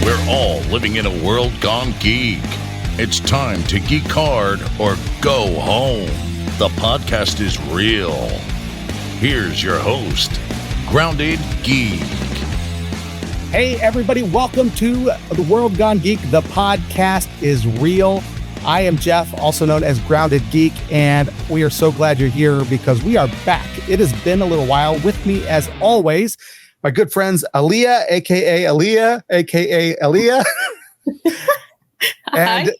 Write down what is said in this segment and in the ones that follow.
We're all living in a world gone geek. It's time to geek hard or go home. The podcast is real. Here's your host, Grounded Geek. Hey, everybody. Welcome to the World Gone Geek. The podcast is real. I am Jeff, also known as Grounded Geek, and we are so glad you're here because we are back. It has been a little while. With me, as always, my good friends, Allea, a.k.a. Allea, a.k.a. Allea, and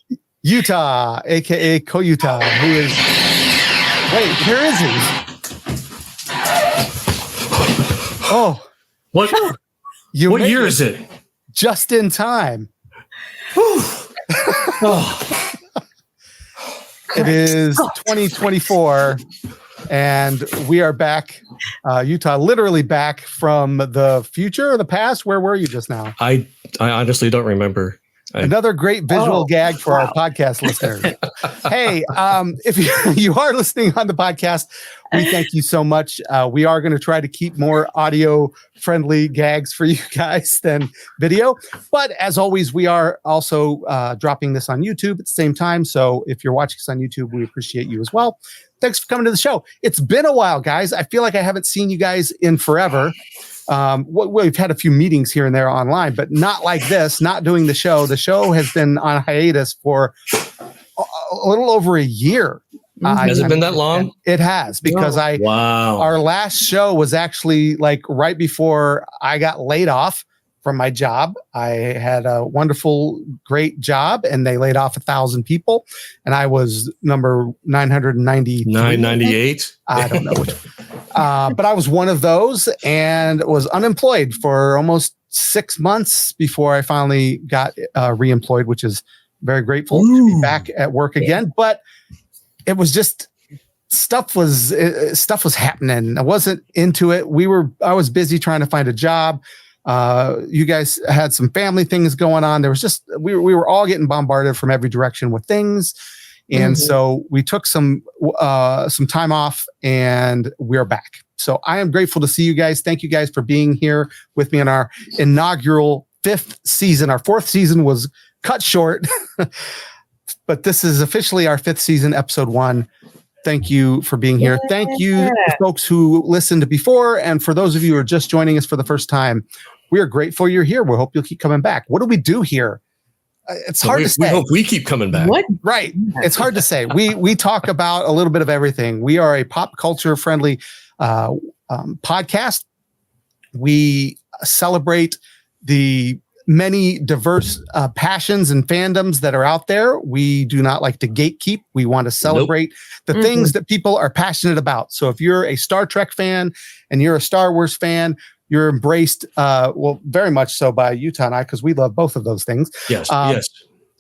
Yuta, a.k.a. Koyuta, who is... Wait, where is he? Oh. What year is it? Just in time. It is 2024, and we are back. Utah, literally back from the future or the past. Where were you just now? I honestly don't remember. Another great visual gag for our podcast listeners. Hey, if you are listening on the podcast, we thank you so much. We are going to try to keep more audio-friendly gags for you guys than video. But as always, we are also dropping this on YouTube at the same time. So if you're watching us on YouTube, we appreciate you as well. Thanks for coming to the show. It's been a while, guys. I feel like I haven't seen you guys in forever. We've had a few meetings here and there online, but not like this, not doing the show. The show has been on hiatus for a little over a year. Has it been that long? It has, because our last show was actually like right before I got laid off from my job. I had a wonderful, great job, and they laid off 1,000 people, and I was number 998. I don't know which. But I was one of those and was unemployed for almost 6 months before I finally got reemployed, which is very grateful to be back at work again. But it was just stuff was happening. I wasn't into it. I was busy trying to find a job. You guys had some family things going on. There was just we were all getting bombarded from every direction with things. And so we took some time off, and we're back. So I am grateful to see you guys. Thank you guys for being here with me in our inaugural 5th season. Our 4th season was cut short, but this is officially our 5th season, episode 1. Thank you for being here. Thank you to folks who listened before. And for those of you who are just joining us for the first time, we are grateful you're here. We hope you'll keep coming back. What do we do here? It's hard to say. We hope we keep coming back. What? Right. It's hard to say. We talk about a little bit of everything. We are a pop culture friendly podcast. We celebrate the many diverse passions and fandoms that are out there. We do not like to gatekeep. We want to celebrate the things that people are passionate about. So if you're a Star Trek fan and you're a Star Wars fan, you're embraced, very much so by Utah and I, because we love both of those things. Yes, yes.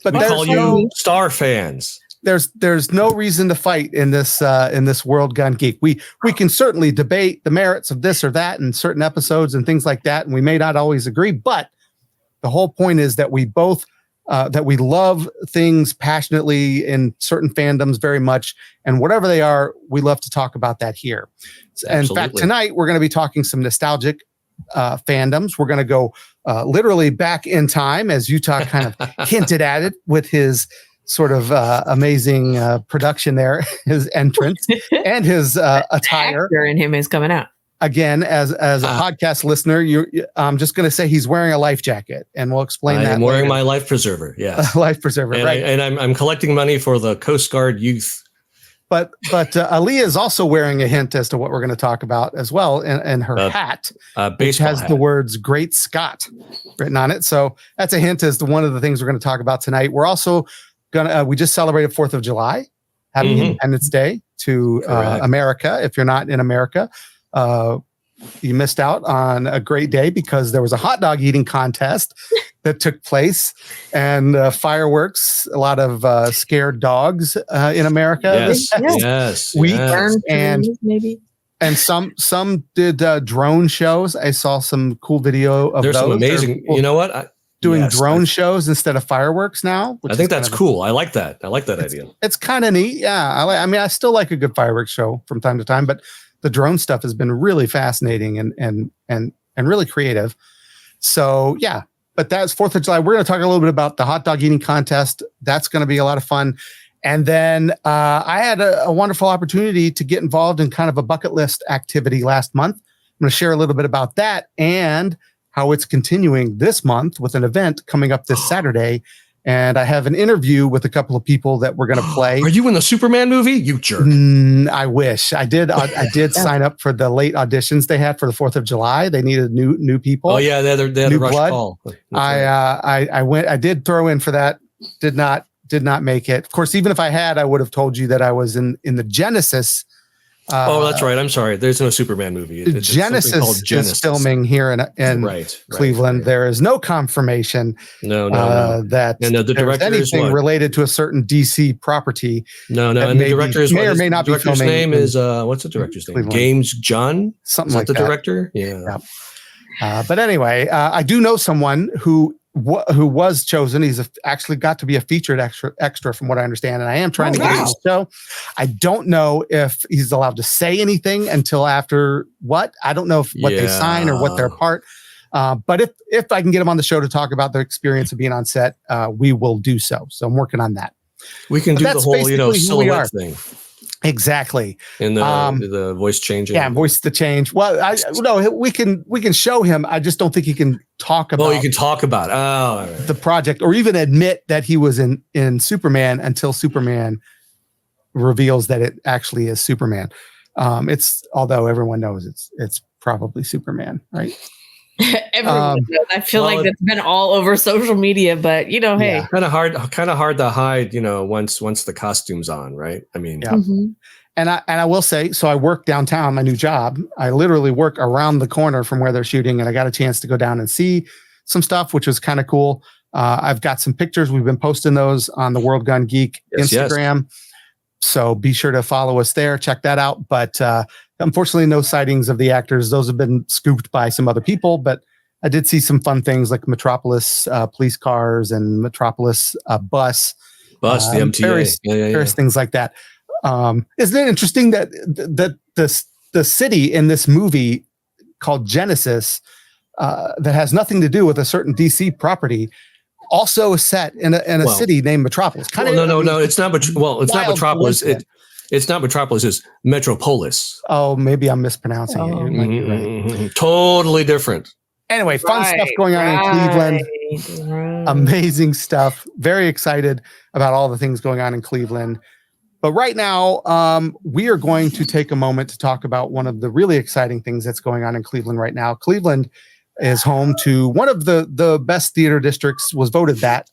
But we call you Star fans. There's no reason to fight in this World Gone Geek. We can certainly debate the merits of this or that in certain episodes and things like that, and we may not always agree, but the whole point is that we both that we love things passionately in certain fandoms very much, and whatever they are, we love to talk about that here. And in fact, tonight we're going to be talking some nostalgic fandoms. We're going to go literally back in time, as Utah kind of hinted at it with his sort of amazing production there, his entrance and his attire. The actor in him is coming out. Again, as a podcast listener, I'm just going to say he's wearing a life jacket, and we'll explain that. I'm wearing my life preserver. Yes, life preserver. And right, and I'm collecting money for the Coast Guard youth. But Allea is also wearing a hint as to what we're going to talk about as well, in her hat, which has the words "Great Scott" written on it. So that's a hint as to one of the things we're going to talk about tonight. We're also gonna we just celebrated 4th of July, Happy Independence Day to America. If you're not in America, you missed out on a great day because there was a hot dog eating contest that took place, and fireworks, a lot of scared dogs in America. Yes. And maybe. And some did drone shows. I saw some cool video of There's those. Some amazing, you know what? Doing drone shows instead of fireworks now. I think that's cool. I like that. I like that idea. It's kind of neat. Yeah. I mean, I still like a good fireworks show from time to time, but the drone stuff has been really fascinating and really creative. So yeah, but that's 4th of July. We're going to talk a little bit about the hot dog eating contest. That's going to be a lot of fun. And then I had a wonderful opportunity to get involved in kind of a bucket list activity last month. I'm going to share a little bit about that and how it's continuing this month with an event coming up this Saturday. And I have an interview with a couple of people that we're going to play. Are you in the Superman movie? You jerk. I wish I did. I did sign up for the late auditions they had for the 4th of July. They needed new people. Oh yeah, they had a rush call. I went. I did throw in for that. Did not make it. Of course, even if I had, I would have told you that I was in the Genesis. That's right. I'm sorry. There's no Superman movie. It's Genesis is filming here in Cleveland. Right. There is no confirmation that the director anything related to a certain DC property. No. And the director may or may not be filming. His name is what's the director's name? James Gunn. Something like the that. Director. Yeah. But anyway, I do know someone who was chosen. He's actually got to be a featured extra from what I understand. And I am trying to get him on the show. I don't know if he's allowed to say anything until after what. I don't know what they sign or what their part. But if I can get him on the show to talk about the experience of being on set, we will do so. So I'm working on that. We can do the whole, silhouette thing. Exactly. In the voice changing. Yeah, voice to change. Well, we can show him. I just don't think he can talk about. Oh, you can talk about the project or even admit that he was in Superman until Superman reveals that it actually is Superman. Although everyone knows it's probably Superman, right? Everyone does. I feel like it's been all over social media, but hey, kind of hard to hide, once the costume's on, right? I mean, yeah. Mm-hmm. And I will say, so I work downtown, my new job. I literally work around the corner from where they're shooting, and I got a chance to go down and see some stuff, which was kind of cool. I've got some pictures. We've been posting those on the World Gone Geek Instagram. Yes. So be sure to follow us there. Check that out. But unfortunately, no sightings of the actors. Those have been scooped by some other people. But I did see some fun things like Metropolis police cars and Metropolis bus. The MTA. Various things like that. Isn't it interesting that the city in this movie called Genesis that has nothing to do with a certain DC property also is set in a city named Metropolis. No. It's not. It's not Metropolis. It's not Metropolis. It's Metropolis. Oh, maybe I'm mispronouncing it. You might be right. Totally different. Anyway, fun stuff going on in Cleveland. Amazing stuff. Very excited about all the things going on in Cleveland. But right now, we are going to take a moment to talk about one of the really exciting things that's going on in Cleveland right now. Cleveland is home to one of the best theater districts, was voted that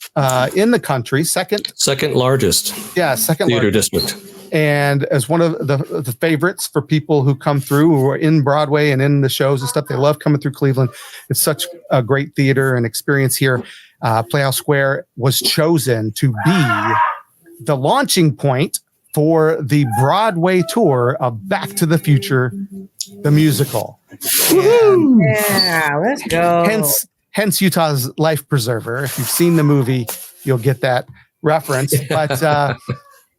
in the country, second largest. Yeah, second theater largest district. And as one of the favorites for people who come through, who are in Broadway and in the shows and stuff. They love coming through Cleveland. It's such a great theater and experience here. Playhouse Square was chosen to be the launching point for the Broadway tour of Back to the Future, the musical. Yeah, let's go. Hence Utah's Life Preserver. If you've seen the movie, you'll get that reference. But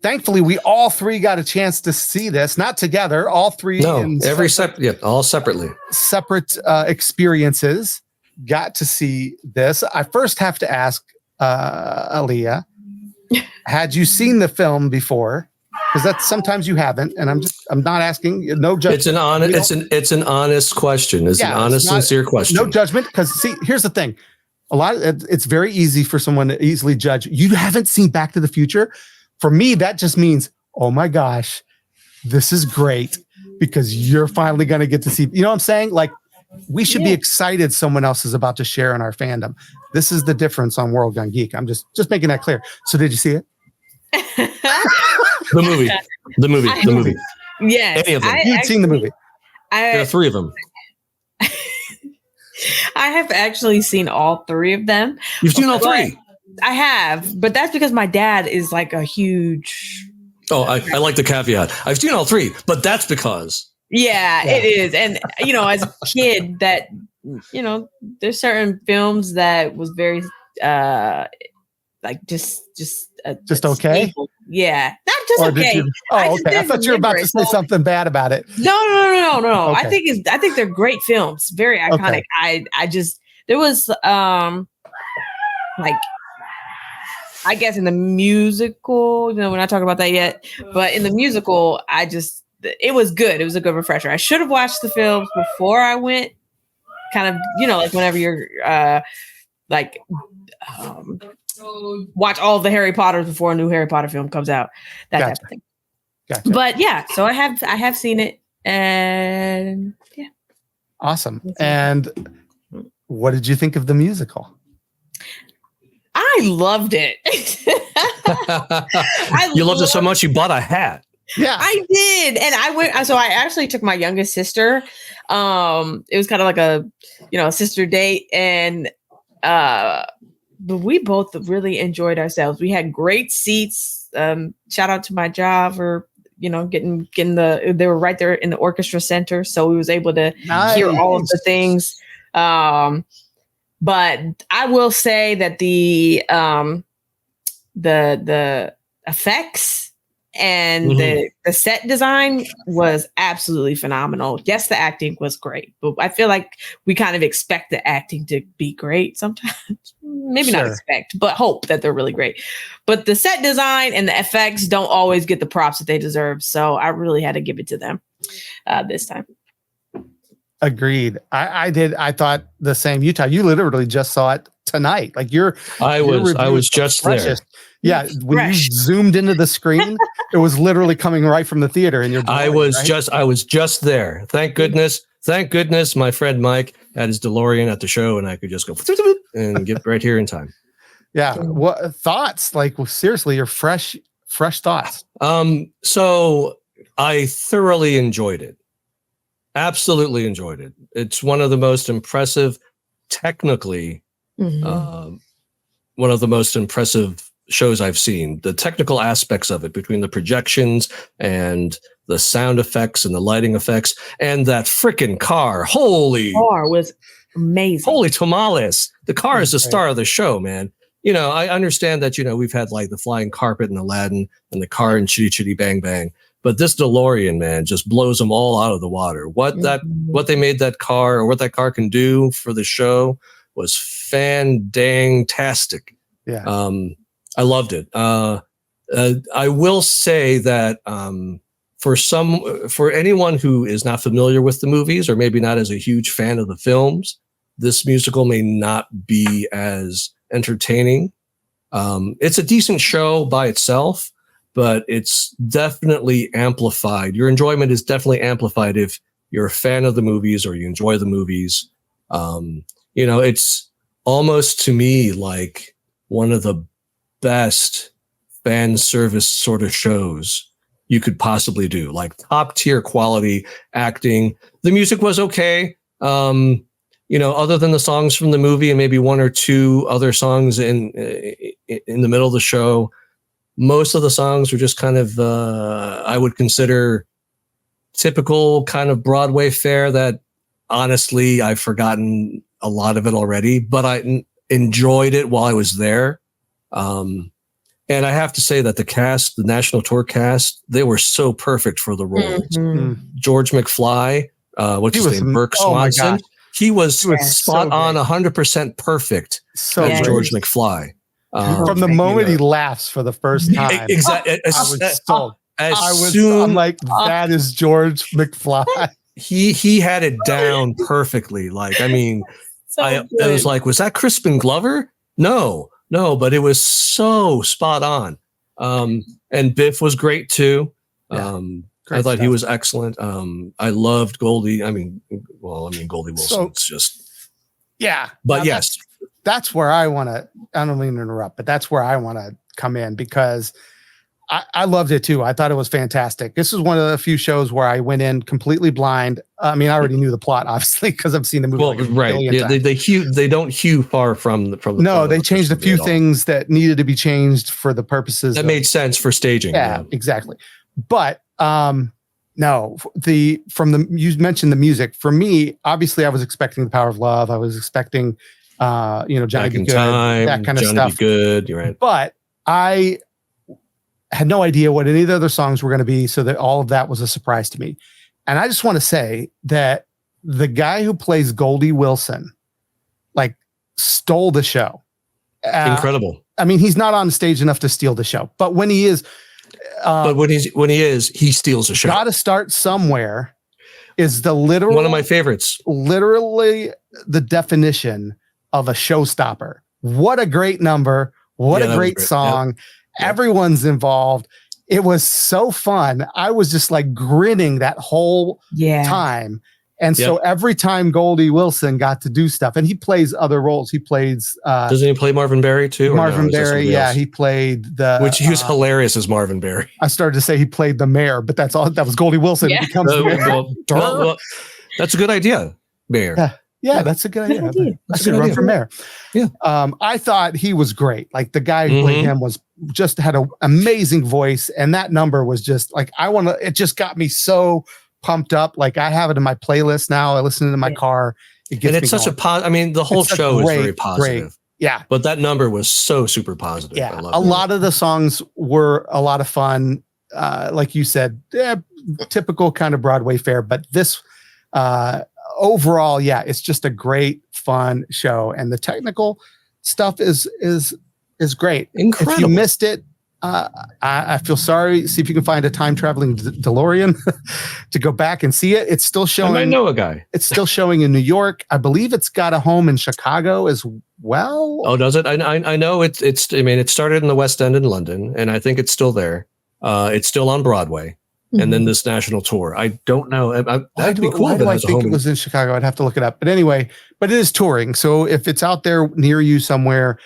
thankfully, we all three got a chance to see this, not together, all three. No, all separately. Separate experiences. Got to see this. I first have to ask Allea, had you seen the film before? Because that's sometimes you haven't, and I'm not asking. No judgment. It's an honest question. It's an honest, sincere question. No judgment. Because see, here's the thing: it's very easy for someone to easily judge. You haven't seen Back to the Future. For me, that just means, oh my gosh, this is great because you're finally going to get to see. You know what I'm saying? Like, we should be excited someone else is about to share in our fandom. This is the difference on World Gone Geek. I'm just making that clear. So, did you see it? The movie. Yes. Any of them. You'd seen the movie. There are three of them. I have actually seen all three of them. You've seen all three? I have, but that's because my dad is like a huge... Oh, I like the caveat. I've seen all three, but that's because... Yeah, it is. And, as a kid that, there's certain films that was very, just okay. Staple. Yeah, not just okay. Okay. I thought you were about to say something bad about it. No. Okay. I think they're great films. Very iconic. Okay. There was like, I guess in the musical, we're not talking about that yet, but in the musical, it was good. It was a good refresher. I should have watched the films before I went, kind of, like whenever you're watch all of the Harry Potters before a new Harry Potter film comes out, that type of thing. Gotcha. But yeah, so I have seen it, and yeah. Awesome. And what did you think of the musical? I loved it. You loved it so much you bought a hat. Yeah, I did. And I actually took my youngest sister. It was kind of like a sister date, and but we both really enjoyed ourselves. We had great seats. Shout out to my job for getting they were right there in the orchestra center, so we was able to hear all of the things. But I will say that the effects and the set design was absolutely phenomenal. Yes, the acting was great, but I feel like we kind of expect the acting to be great sometimes. Maybe not expect, but hope that they're really great. But the set design and the effects don't always get the props that they deserve. So I really had to give it to them this time. Agreed. I did. I thought the same. Utah, you literally just saw it tonight. Like I was just there. Yeah, when you zoomed into the screen, it was literally coming right from the theater in your brain, I was just there. Thank goodness. My friend Mike had his DeLorean at the show, and I could just go and get right here in time. Yeah. What thoughts? Like, seriously, your fresh thoughts. So I thoroughly enjoyed it. Absolutely enjoyed it. It's one of the most impressive, technically, one of the most impressive shows I've seen. The technical aspects of it, between the projections and the sound effects and the lighting effects and that freaking car. Holy car was amazing. Holy tamales. The car is the star of the show, man. I understand that, we've had like the flying carpet in Aladdin and the car in Chitty Chitty Bang Bang. But this DeLorean, man, just blows them all out of the water. What they made that car, or what that car can do for the show, was fan-dang-tastic. Yeah, I loved it. I will say that for anyone who is not familiar with the movies, or maybe not as a huge fan of the films, this musical may not be as entertaining. It's a decent show by itself, but it's definitely amplified. Your enjoyment is definitely amplified if you're a fan of the movies or you enjoy the movies. It's almost, to me, like one of the best fan service sort of shows you could possibly do. Like top tier quality acting. The music was okay. Other than the songs from the movie and maybe one or two other songs in the middle of the show, most of the songs were just kind of, I would consider typical kind of Broadway fare that honestly, I've forgotten a lot of it already, but I enjoyed it while I was there. And I have to say that the cast, the national tour cast, they were so perfect for the roles. George McFly, what's his name? Burke Swanson. He was spot on, 100% perfect as George McFly. From the moment he laughs for the first time, exactly. I'm like, that is George McFly. He had it down perfectly. Like, I mean, I was like, was that Crispin Glover? No, but it was so spot on. And Biff was great too. I thought he was excellent. I loved Goldie. I mean, Goldie Wilson. It's just, But yes. That's where I want to, I don't mean to interrupt, but that's where I want to come in, because I loved it too. I thought it was fantastic. This is one of the few shows where I went in completely blind. I mean, I already knew the plot, obviously, because I've seen the movie. Well, right. They don't hew far from the. No, they changed a few things that needed to be changed for the purposes made sense for staging. Yeah, exactly. But no, you mentioned the music. For me, obviously, I was expecting The Power of Love. I was expecting, Johnny Be Good, that kind of stuff. Be Good, you're right. But I had no idea what any of the other songs were going to be, so that all of that was a surprise to me. And I just want to say that the guy who plays Goldie Wilson, like, stole the show. Incredible. I mean, he's not on stage enough to steal the show, but when he is, but when he is, he steals the show. Got to start somewhere is the literal one of my favorites. Literally the definition of a showstopper. What a great number. What a great song. Yep. Everyone's involved. It was so fun. I was just like grinning that whole time. And so every time Goldie Wilson got to do stuff, and he plays other roles. He plays doesn't he play Marvin Berry too? Marvin Berry, yeah. He played which he was hilarious as Marvin Berry. I started to say he played the mayor, but that's all. That was Goldie Wilson. Yeah. He becomes the mayor. Well, that's a good idea, Mayor. Yeah, that's a good idea. I should run for mayor. Yeah. I thought he was great. Like the guy who played him was just had an amazing voice, and that number was just like it just got me so pumped up. Like I have it in my playlist now. I listen to it in my car. It gets and it's such a positive. I mean, the whole show is very positive. Great. Yeah. But that number was so super positive. Yeah. A lot of the songs were a lot of fun. Like you said, typical kind of Broadway fare. But this overall, it's just a great, fun show. And the technical stuff is great. Incredible. If you missed it, I feel sorry. See if you can find a time traveling DeLorean to go back and see it. It's still showing. I know a guy. It's still showing in New York. I believe it's got a home in Chicago as well. Oh, does it? I know it's. I mean, it started in the West End in London, and I think it's still there. It's still on Broadway, and then this national tour. I don't know. That'd be cool. Why do I think it was in Chicago? I'd have to look it up. But anyway, it is touring. So if it's out there near you somewhere.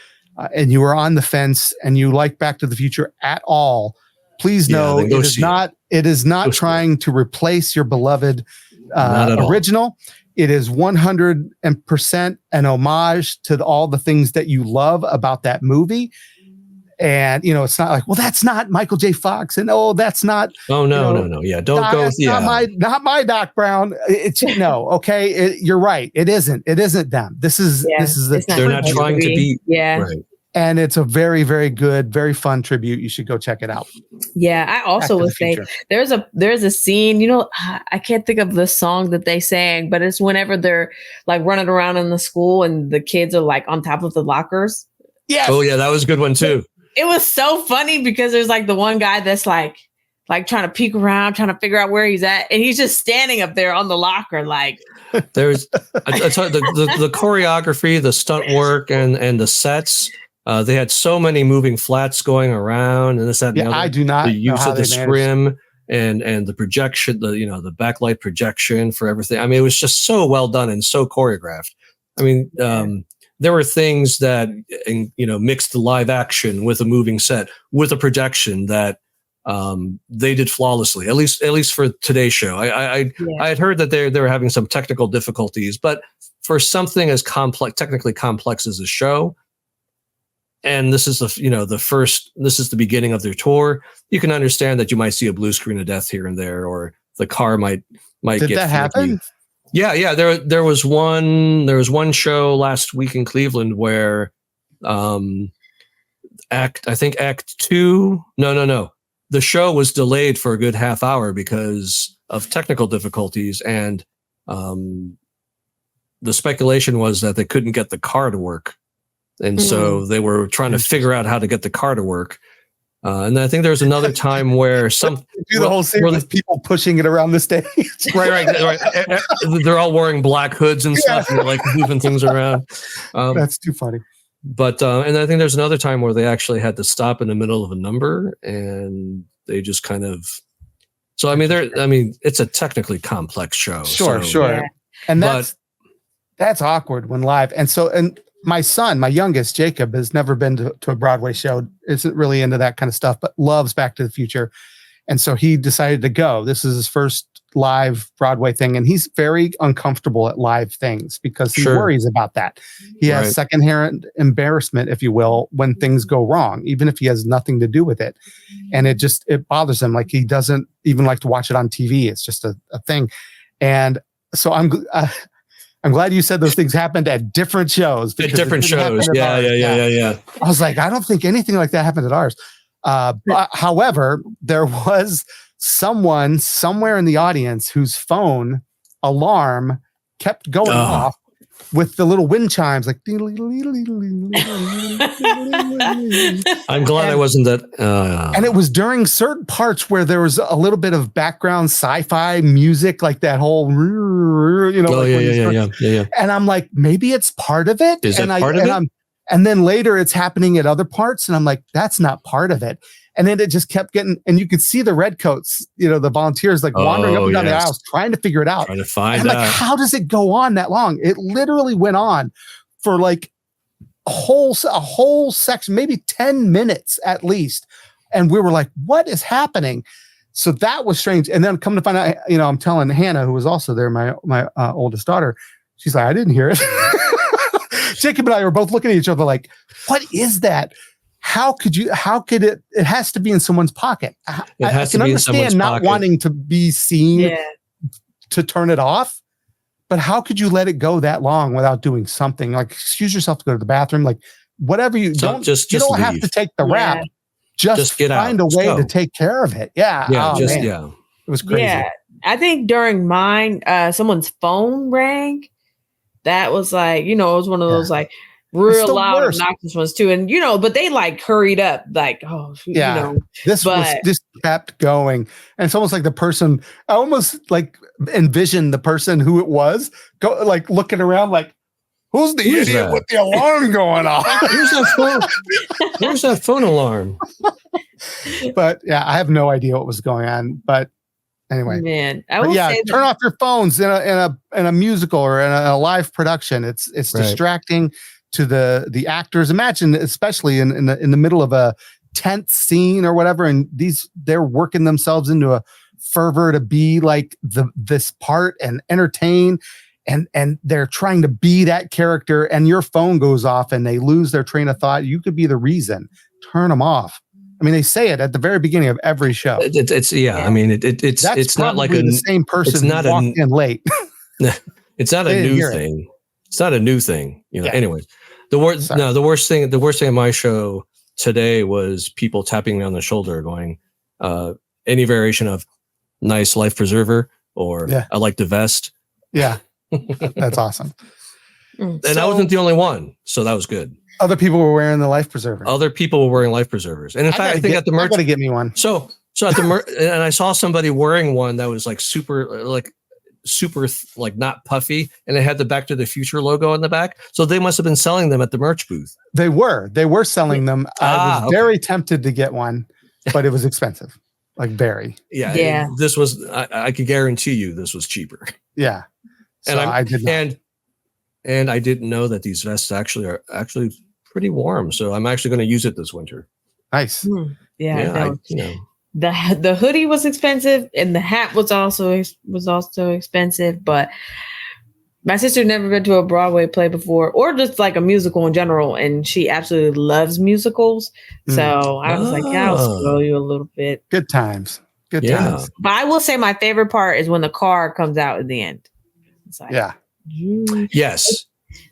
And you are on the fence and you like Back to the Future at all, please know it is not trying to replace your beloved original. It is 100% an homage to all the things that you love about that movie. And, it's not like, well, that's not Michael J. Fox. And, that's not. Oh, no. Yeah. Don't go. Not my Doc Brown. It's okay. You're right. It isn't them. This is they're not trying to be. Yeah. Right. And it's a very, very good, very fun tribute. You should go check it out. Yeah. I also would say there's a scene, I can't think of the song that they sang, but it's whenever they're like running around in the school and the kids are like on top of the lockers. Yeah. Oh yeah. That was a good one too. It was so funny because there's like the one guy that's like trying to peek around, trying to figure out where he's at. And he's just standing up there on the locker. Like there's the choreography, the stunt work and the sets. They had so many moving flats going around and this, that, and the other. I do not the use know of the scrim and the projection, the backlight projection for everything. I mean, it was just so well done and so choreographed. I mean, there were things that, mixed the live action with a moving set with a projection that they did flawlessly, at least for today's show. I had heard that they were having some technical difficulties, but for something as technically complex as a show, and this is this is the beginning of their tour, you can understand that you might see a blue screen of death here and there, or the car might Did get that happen? Yeah. There was one show last week in Cleveland where Act 2. No. The show was delayed for a good half hour because of technical difficulties, and the speculation was that they couldn't get the car to work. And so they were trying to figure out how to get the car to work. And I think there was another time where the whole scene with people pushing it around the stage. Right. They're all wearing black hoods and stuff, and like moving things around. That's too funny. But and I think there's another time where they actually had to stop in the middle of a number, and they just kind of. So I mean, it's a technically complex show. Sure. Yeah. And that's awkward when live. And my son, my youngest, Jacob, has never been to a Broadway show, isn't really into that kind of stuff, but loves Back to the Future. And so he decided to go. This is his first live Broadway thing. And he's very uncomfortable at live things because he worries about that. He has secondhand embarrassment, if you will, when things go wrong, even if he has nothing to do with it. And it bothers him. Like he doesn't even like to watch it on TV. It's just a thing. And so I'm glad you said those things happened at different shows. At different shows. Yeah. I was like, I don't think anything like that happened at ours. But however, there was someone somewhere in the audience whose phone alarm kept going off with the little wind chimes, like. I'm glad I wasn't that. And it was during certain parts where there was a little bit of background sci-fi music, like that whole, Yeah. And I'm like, maybe it's part of it. Is and that part of it? And then later it's happening at other parts. And I'm like, that's not part of it. And then it just kept getting, and you could see the redcoats, the volunteers like wandering up and down the aisles trying to figure it out. Trying to find out. Like, how does it go on that long? It literally went on for like a whole section, maybe 10 minutes at least. And we were like, what is happening? So that was strange. And then come to find out, I'm telling Hannah, who was also there, my oldest daughter, she's like, I didn't hear it. Jacob and I were both looking at each other like, what is that? How could it has to be in someone's pocket. I can understand not wanting to be seen to turn it off, but how could you let it go that long without doing something? Like, excuse yourself to go to the bathroom, like whatever you don't have to take the rap. Just get find a way to take care of it. Yeah. It was crazy. Yeah. I think during mine, someone's phone rang. That was like, it was one of those like real loud, obnoxious ones too. And, but they like hurried up, like, this kept going. And it's almost like the person, I almost like envisioned the person who it was go like looking around like, who's the idiot with the alarm going on? Where's that phone alarm? But yeah, I have no idea what was going on. But anyway, man, turn off your phones in a musical or in a live production. It's distracting to the actors. Imagine, especially in the middle of a tense scene or whatever, and they're working themselves into a fervor to be like this part and entertain. And they're trying to be that character, and your phone goes off and they lose their train of thought. You could be the reason. Turn them off. I mean, they say it at the very beginning of every show. I mean, it's not like the same person who walked in late. It's not a new thing. It's not a new thing. Anyway, the worst thing in my show today was people tapping me on the shoulder going, any variation of nice life preserver or I like the vest. Yeah. That's awesome. And I wasn't the only one, so that was good. Other people were wearing the life preserver. Other people were wearing life preservers, and in fact, I think at the merch, I gotta get me one. So at the merch, and I saw somebody wearing one that was like super, like not puffy, and it had the Back to the Future logo on the back. So they must have been selling them at the merch booth. They were selling them. I was very tempted to get one, but it was expensive, like very. Yeah. This was. I could guarantee you, this was cheaper. Yeah. So I didn't know that these vests are actually pretty warm. So I'm actually going to use it this winter. Nice. The hoodie was expensive and the hat was also expensive. But my sister never been to a Broadway play before, or just like a musical in general, and she absolutely loves musicals. So I was like, I'll spoil you a little bit. Good times. Good times. But I will say my favorite part is when the car comes out in the end. Like, yes.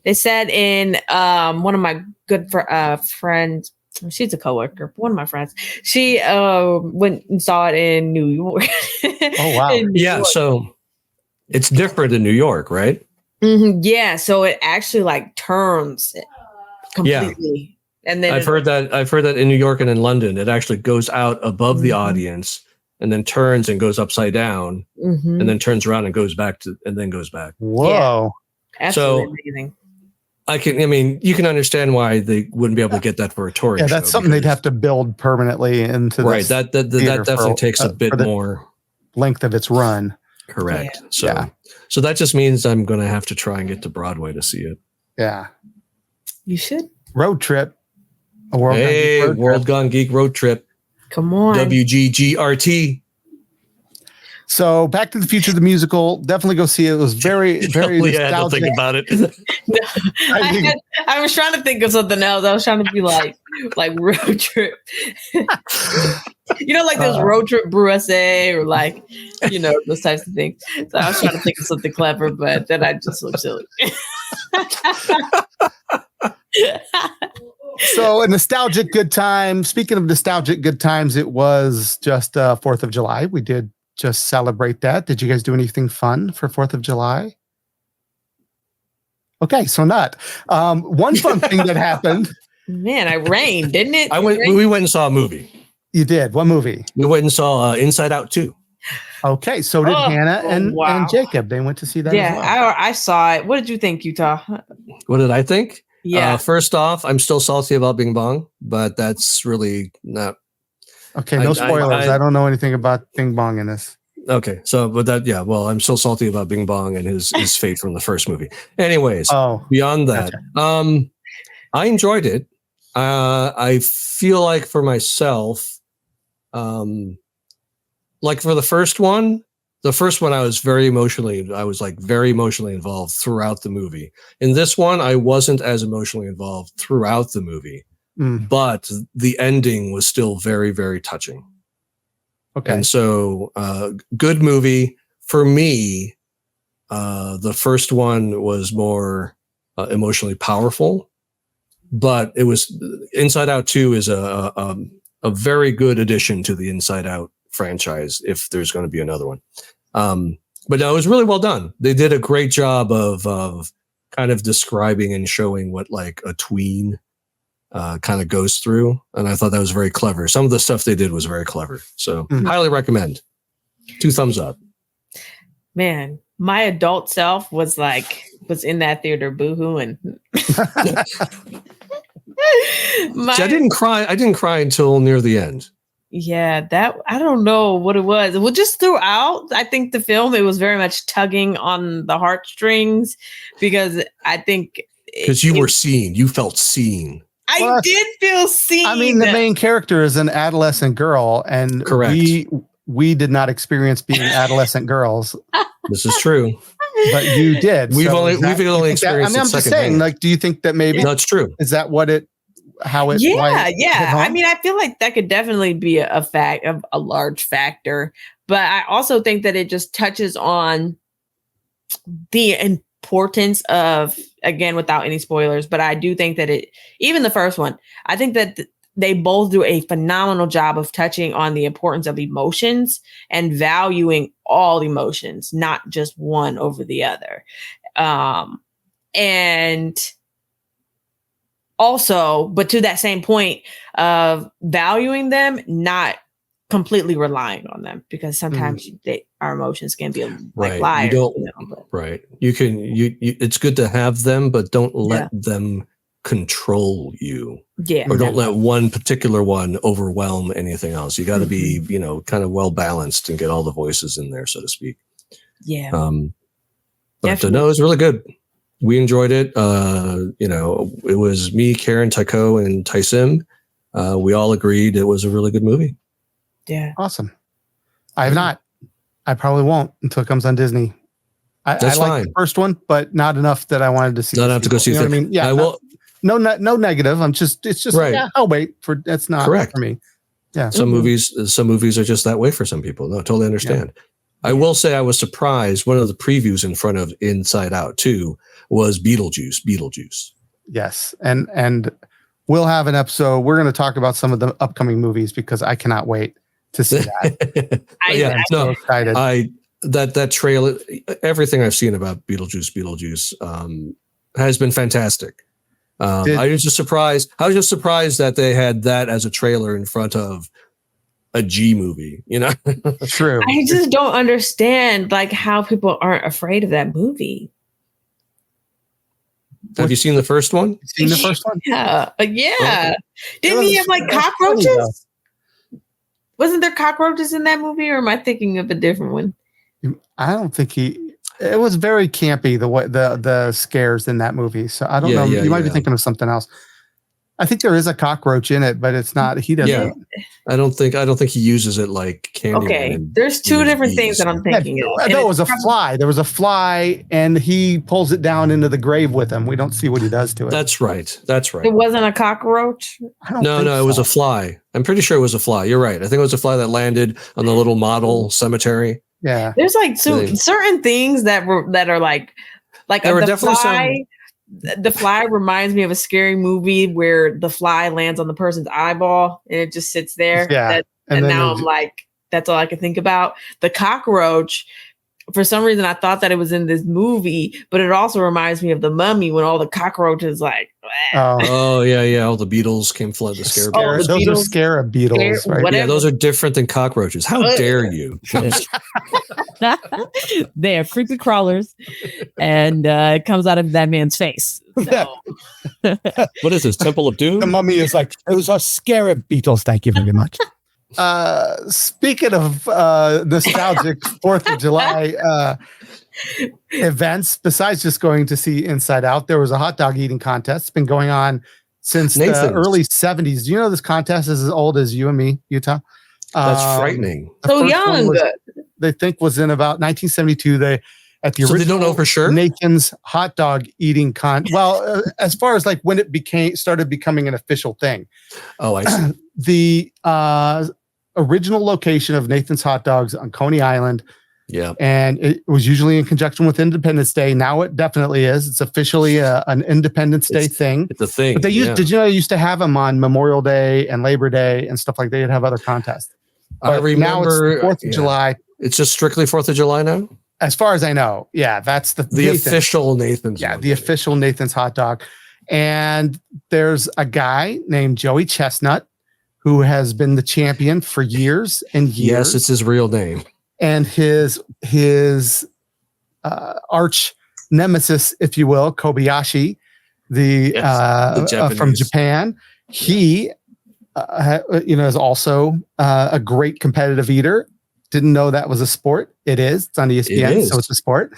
They said in one of my good friends, she's a coworker, one of my friends, she went and saw it in New York. Oh wow. York. So it's different in New York, right? Mm-hmm. Yeah, so it actually like turns completely. And then I've heard that in New York and in London, it actually goes out above the audience and then turns and goes upside down, and then turns around and goes back and then goes back. Whoa. Yeah. Absolutely amazing. You can understand why they wouldn't be able to get that for a touring show. Yeah, that's something they'd have to build permanently into right. That definitely takes a bit more length of its run. Correct. Yeah. So that just means I'm going to have to try and get to Broadway to see it. Yeah. You should. Road trip. World Gone Geek road trip. Come on. WGGRT. So Back to the Future, the musical, definitely go see it. It was very, very nostalgic. I had to think about it. I was trying to think of something else. I was trying to be like road trip. Like those road trip Brussels or like, those types of things. So I was trying to think of something clever, but then I just looked silly. So a nostalgic good time. Speaking of nostalgic good times, it was just 4th of July. We did just celebrate that. Did you guys do anything fun for 4th of July? Okay, so not. One fun thing that happened. Man, I rained, didn't it? We went and saw a movie. You did? What movie? We went and saw Inside Out 2. Okay, so did Hannah and Jacob. They went to see that as well. I saw it. What did you think, Utah? What did I think? Yeah. First off, I'm still salty about Bing Bong, but that's really not. Okay, no spoilers. I don't know anything about Bing Bong in this. Okay, so but that well, I'm still salty about Bing Bong and his fate from the first movie. Anyways, beyond that, gotcha. I enjoyed it. I feel like for myself, like for the first one I was very emotionally involved throughout the movie. In this one, I wasn't as emotionally involved throughout the movie, but the ending was still very, very touching. Okay. And so, good movie for me. The first one was more emotionally powerful, but it was Inside Out 2 is a very good addition to the Inside Out franchise if there's going to be another one. But no, it was really well done. They did a great job of kind of describing and showing what like a tween kind of goes through. And I thought that was very clever. Some of the stuff they did was very clever. So highly recommend. 2 thumbs up. Man, my adult self was in that theater boohooing. I didn't cry. I didn't cry until near the end. Yeah, that I don't know what it was. Well, just throughout, I think the film, it was very much tugging on the heartstrings because I think you were seen, you felt seen. I did feel seen. I mean, the main character is an adolescent girl, and correct. We did not experience being adolescent girls. This is true, but you did. We've only experienced. I'm just saying. Like, do you think that maybe that's true? Is that what it? How it? Yeah. I mean, I feel like that could definitely be a large factor, but I also think that it just touches on the importance of, again, without any spoilers, but I do think that even the first one, I think that they both do a phenomenal job of touching on the importance of emotions and valuing all emotions, not just one over the other. And also, but to that same point of valuing them, not completely relying on them, because sometimes our emotions can be like liars. Right. You can, it's good to have them, but don't let them control you. Yeah. Or don't let one particular one overwhelm anything else. You got to be, kind of well balanced and get all the voices in there, so to speak. Yeah. But no, it was really good. We enjoyed it. It was me, Karen, Tycho, and Tysim. We all agreed it was a really good movie. Yeah. Awesome. I have not. I probably won't until it comes on Disney. That's fine. Like the first one, but not enough that I wanted to see. Not enough to go see. You know what I mean? Yeah. I will. No negative. It's just right. I'll wait for. That's not correct for me. Yeah. Some movies are just that way for some people. No, totally understand. Yeah. I will say I was surprised. One of the previews in front of Inside Out 2 was Beetlejuice. Yes. And we'll have an episode. We're going to talk about some of the upcoming movies because I cannot wait to see that. I'm so excited. That trailer, everything I've seen about Beetlejuice has been fantastic. I was just surprised that they had that as a trailer in front of a G movie, True. I just don't understand how people aren't afraid of that movie. Have you seen the first one? Seen the first one? Yeah. Okay. Didn't he have cockroaches? Wasn't there cockroaches in that movie, or am I thinking of a different one? I don't think it was very campy, the scares in that movie. So I don't know. You might be thinking of something else. I think there is a cockroach in it, but it's not. He doesn't. Yeah. I don't think he uses it like candy. Okay, there's 2 different things that I'm thinking of. No, it was a fly. There was a fly, and he pulls it down into the grave with him. We don't see what he does to it. That's right. It wasn't a cockroach. No, it was a fly. I'm pretty sure it was a fly. You're right. I think it was a fly that landed on the little model cemetery. Yeah, there's certain things that are like there were definitely fly. The Fly reminds me of a scary movie where the fly lands on the person's eyeball and it just sits there. Yeah. And now I'm like, that's all I can think about. The cockroach, for some reason I thought that it was in this movie, but it also reminds me of The Mummy when all the cockroaches like. Oh yeah. All the beetles came flood the scarab. Those are scarab beetles, right? Whatever. Yeah, those are different than cockroaches. How dare you? They are creepy crawlers, and it comes out of that man's face. So. What is this, Temple of Doom? The Mummy is like, those are scarab beetles. Thank you very much. Speaking of nostalgic 4th of July events, besides just going to see Inside Out, there was a hot dog eating contest. It's been going on since the early 70s. Do you know this contest is as old as you and me, Utah? That's frightening. So young. They think was in about 1972. They they don't know for sure. Nathan's hot dog eating as far as like when it started becoming an official thing. Oh, I see. The original location of Nathan's Hot Dogs on Coney Island. Yeah. And it was usually in conjunction with Independence Day. Now it definitely is. It's officially an Independence Day thing. It's a thing. But did you know they used to have them on Memorial Day and Labor Day and stuff like that? They'd have other contests. But I remember now it's 4th of July. It's just strictly 4th of July now? As far as I know. Yeah, that's the official Nathan's. Yeah, the official Nathan's hot dog. And there's a guy named Joey Chestnut who has been the champion for years and years. Yes, it's his real name. And his arch nemesis, if you will, Kobayashi, the from Japan, he is also a great competitive eater. Didn't know that was a sport. It is. It's on ESPN, so it's a sport.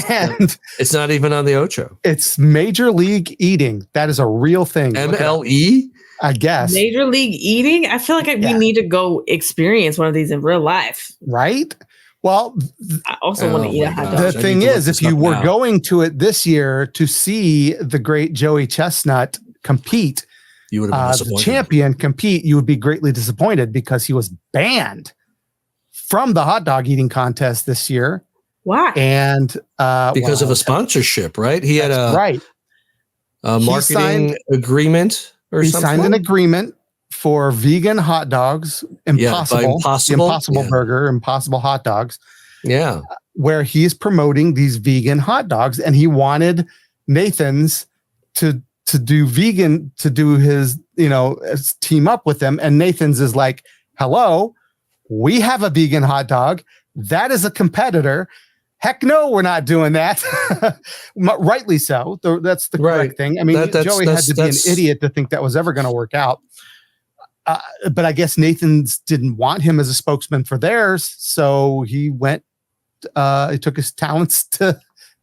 And it's not even on the Ocho. It's Major League Eating. That is a real thing. MLE? I guess. Major League Eating? I feel like we need to go experience one of these in real life. Right? Well, I also want to eat a hot dog. The thing is, if you were going to it this year to see the great Joey Chestnut compete, you would have been the champion compete, you would be greatly disappointed because he was banned from the hot dog eating contest this year. Why? And because of a sponsorship, right? He had a marketing agreement. He signed an agreement for vegan hot dogs, Impossible Burger, Impossible Hot Dogs. Yeah. Where he's promoting these vegan hot dogs, and he wanted Nathan's to do his, team up with them. And Nathan's is like, hello, we have a vegan hot dog. That is a competitor. Heck no, we're not doing that. Rightly so. That's the correct thing. I mean, Joey had to be an idiot to think that was ever going to work out. But I guess Nathan's didn't want him as a spokesman for theirs. So he went, he took his talents to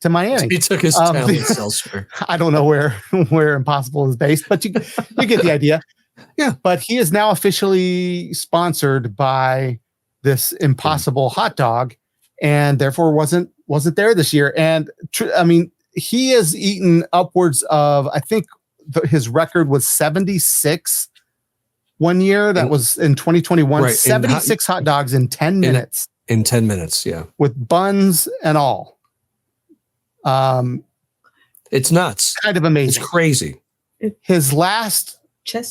Miami. He took his talents elsewhere. I don't know where Impossible is based, but you get the idea. Yeah. But he is now officially sponsored by this Impossible hot dog, and therefore wasn't there this year. And he has eaten upwards of, I think his record was 76 one year. That was in 2021. Right. 76 hot dogs in 10 minutes. In 10 minutes, yeah. With buns and all. It's nuts. Kind of amazing. It's crazy. His last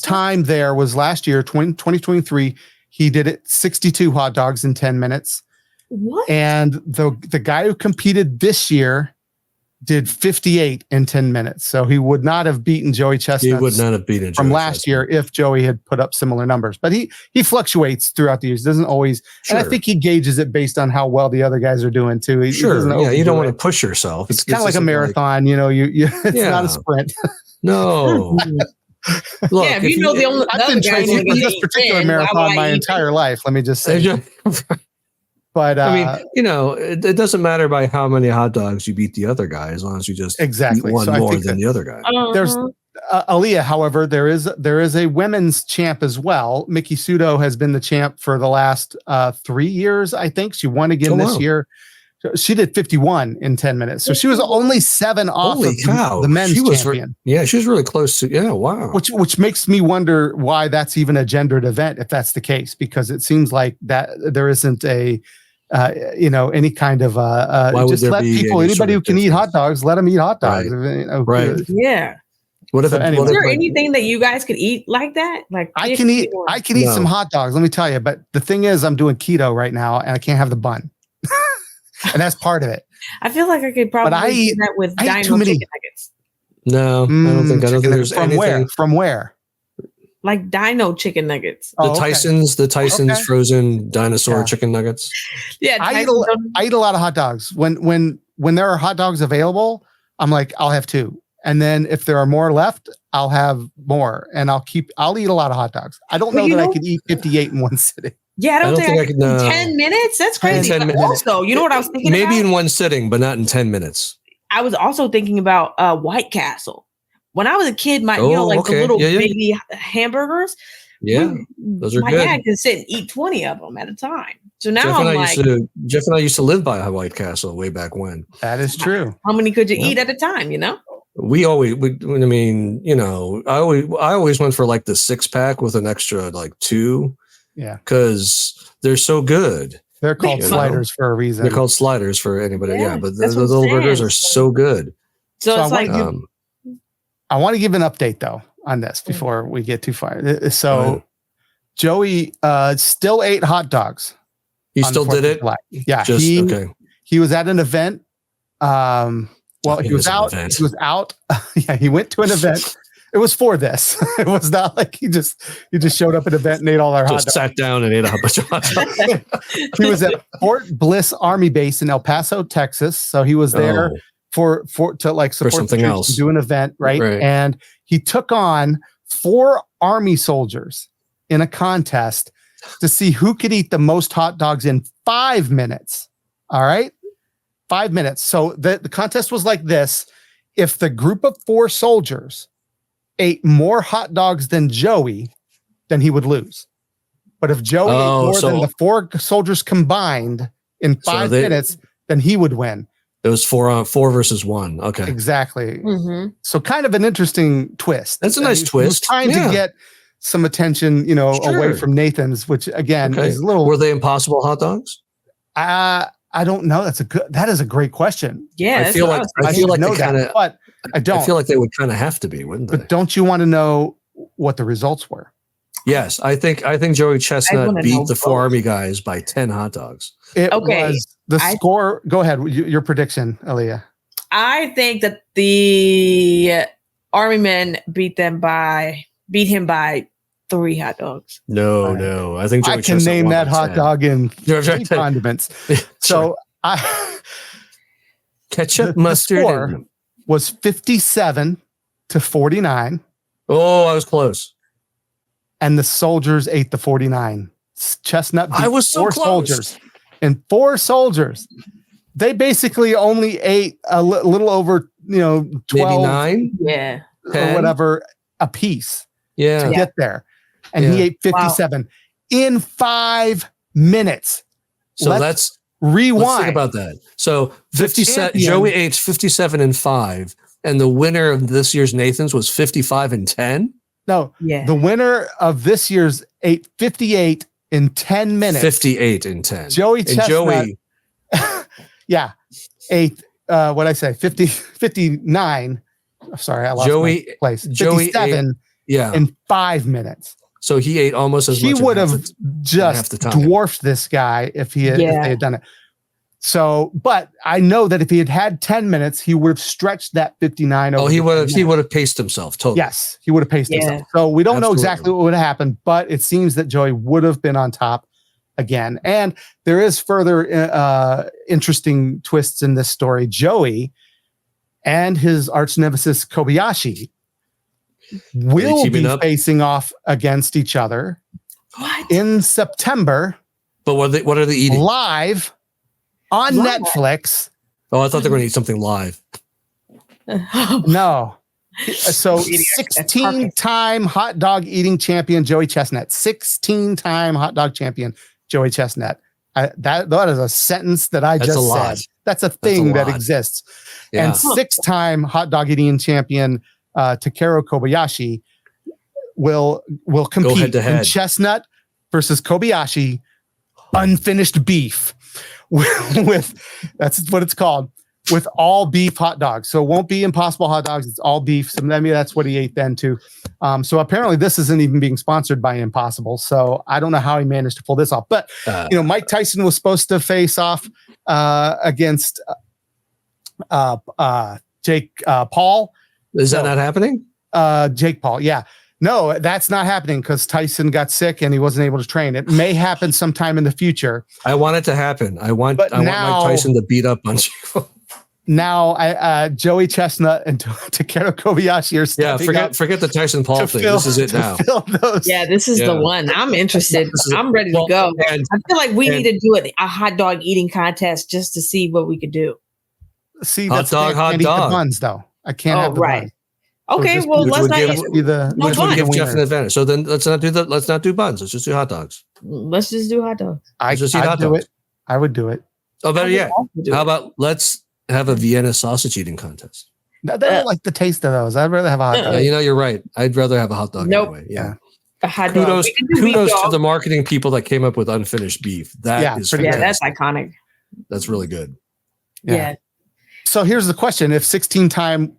time there was last year, 2023. He did it 62 hot dogs in 10 minutes. What? And the guy who competed this year did 58 in 10 minutes. So he would not have beaten Joey Chestnut. He would not have beaten from last year if Joey had put up similar numbers. But he fluctuates throughout the years. Doesn't always. Sure. And I think he gauges it based on how well the other guys are doing too. He you don't want to push yourself. It's kind of like a marathon. It's not a sprint. No. Look, if you know the only I've been training for this particular marathon my entire life. Let me just say. But it doesn't matter by how many hot dogs you beat the other guy, as long as you just eat one more than the other guy. There's Allea, however, there is a women's champ as well. Miki Sudo has been the champ for the last 3 years, I think. She won again this year. She did 51 in 10 minutes. So she was only 7 off of the men's champion. She was really close to, wow. Which makes me wonder why that's even a gendered event, if that's the case, because it seems like that there isn't a, any kind of, just let people, anybody who can eat hot dogs, let them eat hot dogs. Right. Yeah. What if is there anything that you guys could eat like that? Like I can eat some hot dogs, let me tell you. But the thing is, I'm doing keto right now and I can't have the bun. and that's part of it. I feel like I could probably do that with Dino chicken nuggets. No, I don't think there's from anything. From where? Like Dino chicken nuggets. The Tyson's frozen dinosaur chicken nuggets. Yeah, I eat a lot of hot dogs. When there are hot dogs available, I'm like, I'll have 2. And then if there are more left, I'll have more, and I'll eat a lot of hot dogs. I don't know that I could eat 58 in one sitting. Yeah, I don't think I could. 10 minutes? That's crazy. 10 minutes. Also, you know what I was thinking Maybe about? in one sitting, but not in 10 minutes. I was also thinking about White Castle. When I was a kid, the little baby hamburgers. Yeah, those are my good. dad could sit and eat 20 of them at a time. So now Jeff and I used to live by White Castle way back when. That is true. How many could you eat at a time? You know. I always went for like the 6-pack with an extra like 2. Yeah, because they're so good. They're called sliders for a reason. They're called sliders for anybody. Yeah, but the little burgers are so good. So it's like I want to give an update though on this before we get too far. So Joey still ate hot dogs. He still did it. Yeah, he was at an event. He was out. He was out. Yeah, he went to an event. It was for this. It was not like he just showed up at an event and ate all our hot dogs. Sat down and ate a bunch of hot dogs. He was at Fort Bliss Army Base in El Paso, Texas. So he was there to support something else, do an event, right? And he took on 4 Army soldiers in a contest to see who could eat the most hot dogs in 5 minutes. All right, 5 minutes. So the contest was like this: if the group of 4 soldiers ate more hot dogs than Joey, then he would lose. But if Joey ate more than the 4 soldiers combined in 5 minutes, then he would win. It was 4 versus 1. Okay. Exactly. Mm-hmm. So kind of an interesting twist. That's a nice twist. He was trying to get some attention, away from Nathan's, which again is a little. Were they Impossible hot dogs? I don't know. That is a great question. Yeah. I feel like they kind of, but I don't. I feel like they would kind of have to be, wouldn't they? But don't you want to know what the results were? Yes, I think Joey Chestnut beat the 4 Army guys by 10 hot dogs. It was the score. Go ahead. Your prediction, Allea. I think that the Army men beat him by 3 hot dogs. No. I think Joey I can name that hot 10. dog in 3 condiments. So ketchup, mustard. The was 57-49. Oh, I was close. And the soldiers ate the 49. Chestnut beat 4 soldiers. And 4 soldiers, they basically only ate a little over, 12, maybe 9, or whatever a piece. Yeah, to get there, and he ate 57 in 5 minutes. So let's rewind. Let's think about that. So 57. Joey ate 57 in 5, and the winner of this year's Nathan's was 55 in 10. No, the winner of this year's ate 58 in 10 minutes. 58 in 10. Joey Chestnut, ate, what'd I say? 59. Sorry, I lost my place. 57 in 5 minutes. So he ate almost as much. He would have just dwarfed this guy if they had done it. So, but I know that if he had had 10 minutes, he would have stretched that 59. He would have paced himself. Totally. Yes, he would have paced himself. So we don't know exactly what would have happened, but it seems that Joey would have been on top again. And there is further interesting twists in this story. Joey and his arch nemesis Kobayashi will be facing off against each other in September. But what are they eating? Live on Netflix. Oh, I thought they were going to eat something live. No. So 16-time hot dog eating champion Joey Chestnut. 16-time hot dog champion Joey Chestnut. That is a sentence that I just said. That's a thing that exists. Yeah. And 6-time hot dog eating champion Takeru Kobayashi will compete head-to-head in Chestnut versus Kobayashi unfinished beef with that's what it's called, with all beef hot dogs. So it won't be Impossible hot dogs. It's all beef. So maybe that's what he ate then too. So apparently this isn't even being sponsored by Impossible. So I don't know how he managed to pull this off. But Mike Tyson was supposed to face off against Jake Paul. Is that not happening? Jake Paul, yeah. No, that's not happening because Tyson got sick and he wasn't able to train. It may happen sometime in the future. I want it to happen. I want Mike Tyson to beat up on Jake Paul. Now, Joey Chestnut and Takeru Kobayashi are stepping up. Forget the Tyson Paul thing. This is it now. Yeah, this is the one. I'm interested. I'm ready to go. I feel like we need to do a hot dog eating contest just to see what we could do. See, hot dog. Eat the buns, though. I can't have the buns. Okay, well, let's not which would give Jeff an advantage. So then let's not do buns. Let's just do hot dogs. Let's just do hot dogs. I would do it. Oh, better yet. How about let's have a Vienna sausage eating contest? No, they don't like the taste of those. I'd rather have a hot dog. Yeah, you're right. I'd rather have a hot dog anyway. Yeah. A hot dog. Kudos to the marketing people that came up with unfinished beef. That is fantastic. That's iconic. That's really good. Yeah. So here's the question: if 16-time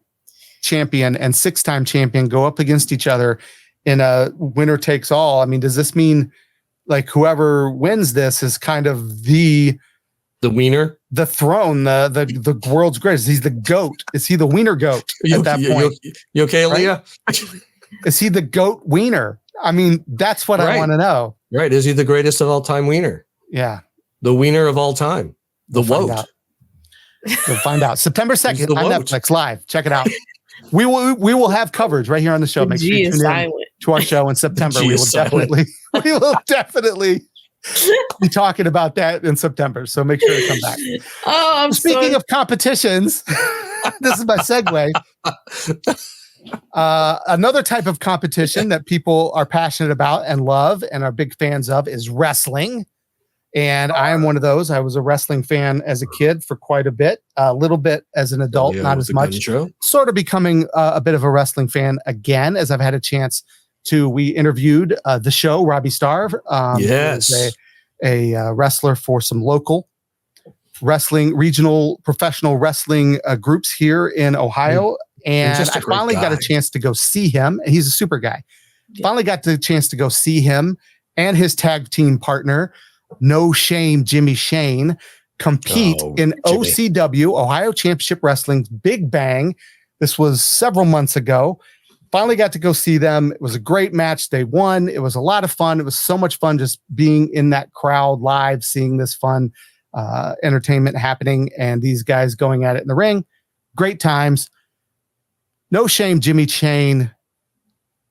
champion and 6-time champion go up against each other in a winner takes all, I mean, does this mean like whoever wins this is kind of the wiener, the throne, the world's greatest? He's the GOAT. Is he the wiener GOAT at that point? You okay, Allea? Right? Is he the GOAT wiener? I mean, that's what I want to know. Right. Is he the greatest of all time wiener? Yeah. The wiener of all time. The WOAT. We'll find out. September 2nd on Netflix live. Check it out. We will have coverage right here on the show. Make sure you tune in to our show in September. We will definitely be talking about that in September. So make sure to come back. Oh, Speaking of competitions, this is my segue. Another type of competition that people are passionate about and love and are big fans of is wrestling. And I am one of those. I was a wrestling fan as a kid for quite a bit, a little bit as an adult, not as much. Sort of becoming a bit of a wrestling fan again, as I've had a chance to. We interviewed the show, Robbie Starr. Yes. A wrestler for some local wrestling, regional professional wrestling groups here in Ohio. And I finally got a chance to go see him. He's a super guy. Yeah. Finally got the chance to go see him and his tag team partner, No Shame Jimmy Shane, compete in OCW, Ohio Championship Wrestling's Big Bang. This was several months ago. Finally got to go see them. It was a great match. They won. It was a lot of fun. It was so much fun just being in that crowd live, seeing this fun entertainment happening and these guys going at it in the ring. Great times. No Shame Jimmy Shane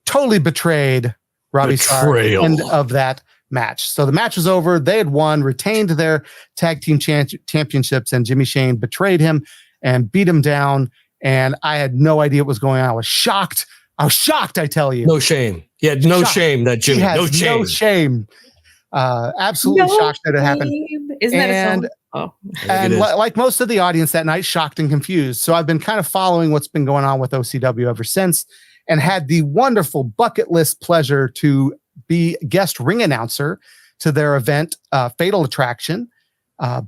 totally betrayed Robbie Starr at the end of that match. So the match was over. They had won, retained their tag team championships, and Jimmy Shane betrayed him and beat him down. And I had no idea what was going on. I was shocked. I tell you. No shame. He had no shame that Jimmy. No shame. Absolutely shocked that it happened. Isn't that a song? And like most of the audience that night, shocked and confused. So I've been kind of following what's been going on with OCW ever since, and had the wonderful bucket list pleasure to be guest ring announcer to their event, Fatal Attraction,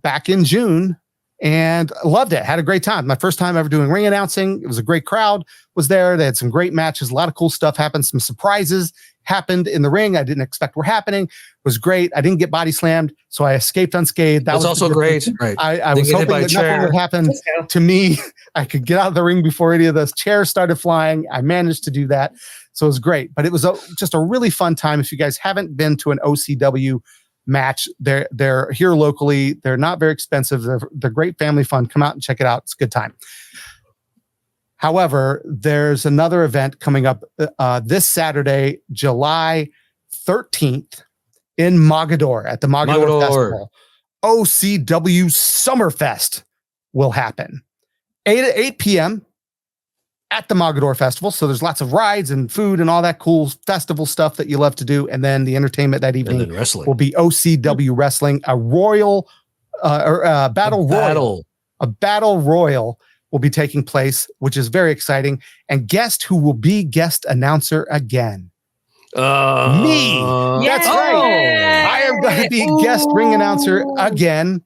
back in June, and loved it. Had a great time. My first time ever doing ring announcing. It was a great crowd was there. They had some great matches. A lot of cool stuff happened. Some surprises happened in the ring I didn't expect were happening. It was great. I didn't get body slammed, so I escaped unscathed. That was also great. Right. I was hoping that nothing would happen to me. I could get out of the ring before any of those chairs started flying. I managed to do that. So it was great. But it was just a really fun time. If you guys haven't been to an OCW match, they're here locally. They're not very expensive. They're great family fun. Come out and check it out. It's a good time. However, there's another event coming up this Saturday, July 13th in Mogador at the Mogador Festival. OCW Summerfest will happen 8 p.m. at the Mogador Festival. So there's lots of rides and food and all that cool festival stuff that you love to do. And then the entertainment that evening will be OCW Wrestling, a battle royal will be taking place, which is very exciting. And guess who will be guest announcer again? Me. That's right. I am going to be guest ring announcer again.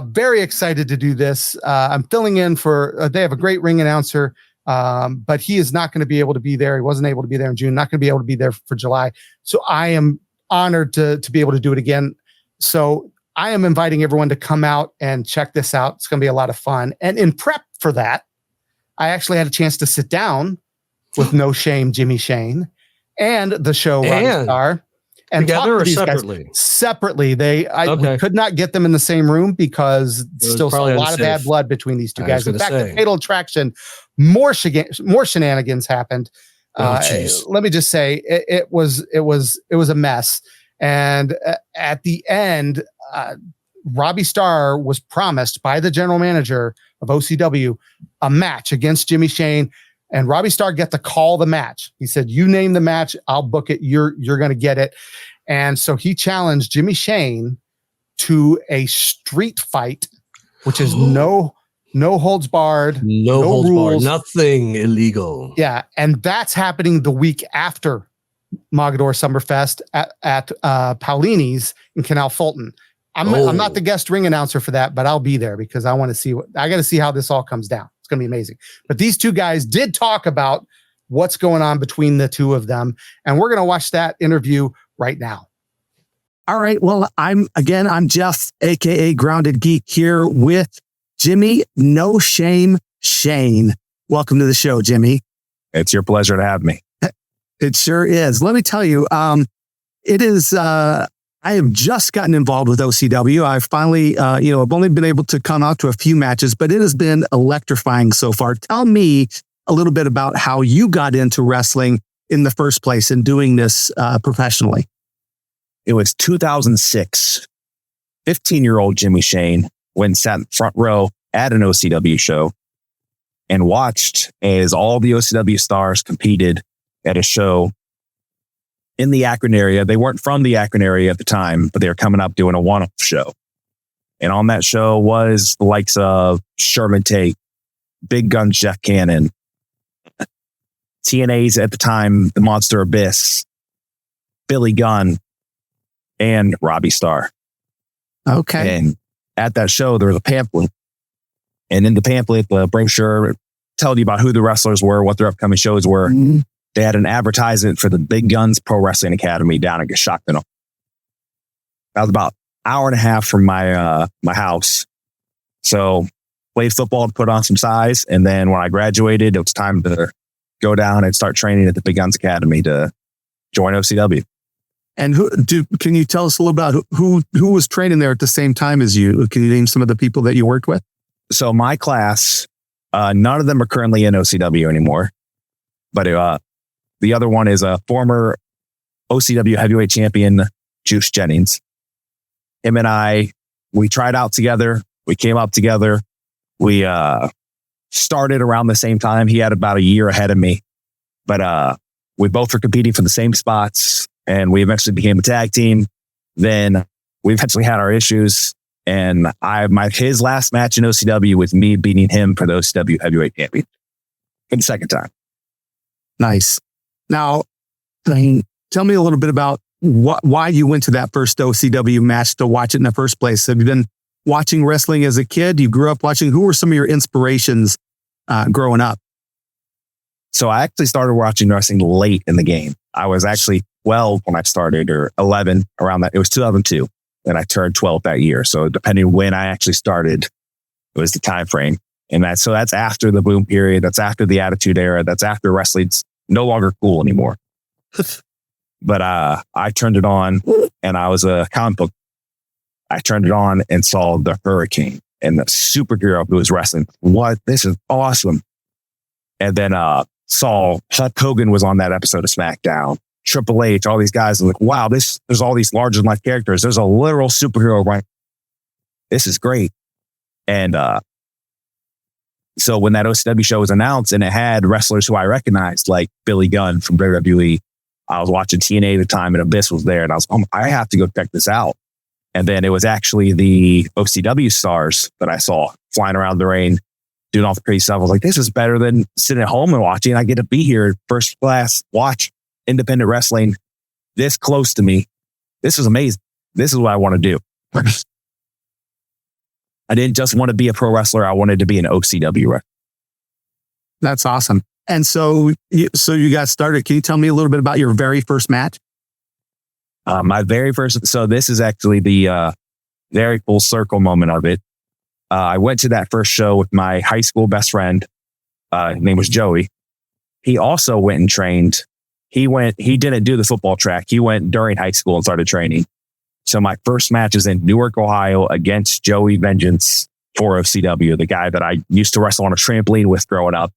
Very excited to do this. I'm filling in for, they have a great ring announcer, but he is not going to be able to be there. He wasn't able to be there in June, not going to be able to be there for July. So I am honored to be able to do it again. So I am inviting everyone to come out and check this out. It's going to be a lot of fun. And in prep for that, I actually had a chance to sit down with No Shame Jimmy Shane and the show Robbie Starr. And together or these separately? Guys separately. We could not get them in the same room because still a lot of bad blood between these two guys. In fact, the Fatal Attraction, more shenanigans happened. Let me just say, it was a mess. And at the end, Robbie Starr was promised by the general manager of OCW a match against Jimmy Shane. And Robbie Starr got to call the match. He said, "You name the match, I'll book it. You're going to get it." And so he challenged Jimmy Shane to a street fight, which is no holds barred, no holds rules, nothing illegal. Yeah, and that's happening the week after Mogador Summerfest at Paulini's in Canal Fulton. I'm not the guest ring announcer for that, but I'll be there because I want to see I got to see how this all comes down. Going to be amazing. But these two guys did talk about what's going on between the two of them, and we're going to watch that interview right now. All right. Well, I'm Jeff, aka Grounded Geek, here with Jimmy No Shame Shane. Welcome to the show, Jimmy. It's your pleasure to have me. It sure is. Let me tell you, it is. I have just gotten involved with OCW. I've finally, I've only been able to come out to a few matches, but it has been electrifying so far. Tell me a little bit about how you got into wrestling in the first place and doing this professionally. It was 2006. 15-year-old Jimmy Shane went and sat in front row at an OCW show and watched as all the OCW stars competed at a show in the Akron area. They weren't from the Akron area at the time, but they were coming up doing a one-off show. And on that show was the likes of Sherman Tate, Big Guns Jeff Cannon, TNA's at the time, the Monster Abyss, Billy Gunn, and Robbie Starr. Okay. And at that show, there was a pamphlet. And in the pamphlet, the brochure told you about who the wrestlers were, what their upcoming shows were. Mm-hmm. They had an advertisement for the Big Guns Pro Wrestling Academy down in Coshocton. That was about an hour and a half from my house. So played football to put on some size. And then when I graduated, it was time to go down and start training at the Big Guns Academy to join OCW. And can you tell us a little about who was training there at the same time as you? Can you name some of the people that you worked with? So my class, none of them are currently in OCW anymore. But the other one is a former OCW heavyweight champion, Juice Jennings. Him and I, we tried out together. We came up together. We started around the same time. He had about a year ahead of me. But we both were competing for the same spots. And we eventually became a tag team. Then we eventually had our issues. And his last match in OCW was me beating him for the OCW heavyweight champion for the second time. Nice. Now, tell me a little bit about why you went to that first OCW match to watch it in the first place. Have you been watching wrestling as a kid? You grew up watching. Who were some of your inspirations growing up? So I actually started watching wrestling late in the game. I was actually 12 when I started, or 11 around that. It was 2002, and I turned 12 that year. So depending on when I actually started, it was the time frame. And that's after the boom period. That's after the Attitude Era. That's after wrestling's no longer cool anymore. But I turned it on, and I was a comic book. I turned it on and saw the Hurricane and the superhero who was wrestling. What? This is awesome. And then saw Hulk Hogan was on that episode of SmackDown. Triple H, all these guys. I'm like, wow, there's all these larger than life characters. There's a literal superhero, right? This is great. And so when that OCW show was announced and it had wrestlers who I recognized, like Billy Gunn from WWE, I was watching TNA at the time and Abyss was there. And I was, I have to go check this out. And then it was actually the OCW stars that I saw flying around the ring, doing all the crazy stuff. I was like, this is better than sitting at home and watching. I get to be here first class, watch independent wrestling this close to me. This is amazing. This is what I want to do. I didn't just want to be a pro wrestler. I wanted to be an OCW wrestler. That's awesome. And so you got started. Can you tell me a little bit about your very first match? My very first. So this is actually the very full circle moment of it. I went to that first show with my high school best friend. His name was Joey. He also went and trained. He didn't do the football track. He went during high school and started training. So my first match is in Newark, Ohio against Joey Vengeance for OCW, the guy that I used to wrestle on a trampoline with growing up.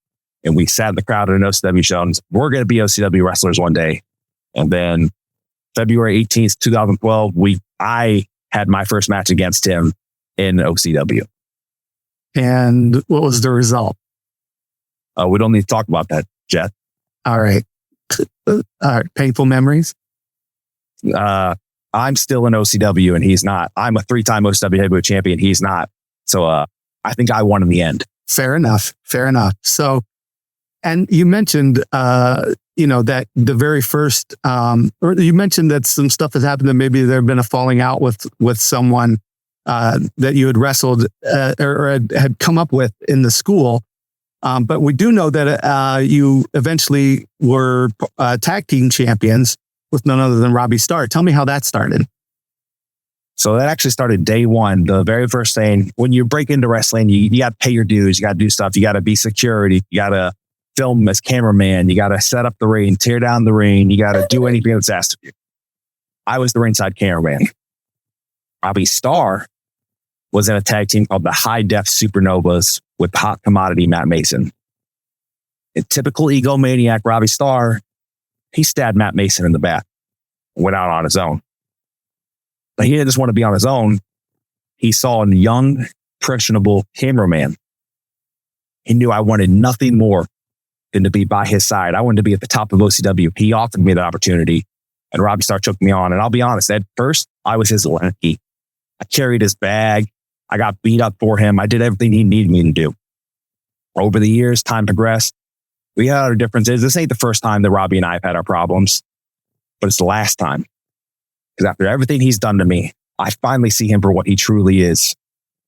And we sat in the crowd at an OCW show and we're going to be OCW wrestlers one day. And then February 18th, 2012, I had my first match against him in OCW. And what was the result? We don't need to talk about that, Jet. All right. Painful memories. I'm still in OCW and he's not. I'm a 3-time OCW heavyweight champion. He's not. So I think I won in the end. Fair enough. So, and you mentioned, that the very first, or you mentioned that some stuff has happened, that maybe there had been a falling out with someone that you had wrestled or had come up with in the school. But we do know that you eventually were tag team champions with none other than Robbie Starr. Tell me how that started. So that actually started day one. The very first thing, when you break into wrestling, you got to pay your dues. You got to do stuff. You got to be security. You got to film as cameraman. You got to set up the ring, tear down the ring. You got to do anything that's asked of you. I was the ringside cameraman. Robbie Starr was in a tag team called the High Def Supernovas with hot commodity Matt Mason. In typical egomaniac Robbie Starr, he stabbed Matt Mason in the back and went out on his own. But he didn't just want to be on his own. He saw a young, impressionable cameraman. He knew I wanted nothing more than to be by his side. I wanted to be at the top of OCW. He offered me the opportunity, and Robbie Starr took me on. And I'll be honest, at first, I was his lackey. I carried his bag. I got beat up for him. I did everything he needed me to do. Over the years, time progressed. We had our differences. This ain't the first time that Robbie and I have had our problems, but it's the last time. Because after everything he's done to me, I finally see him for what he truly is.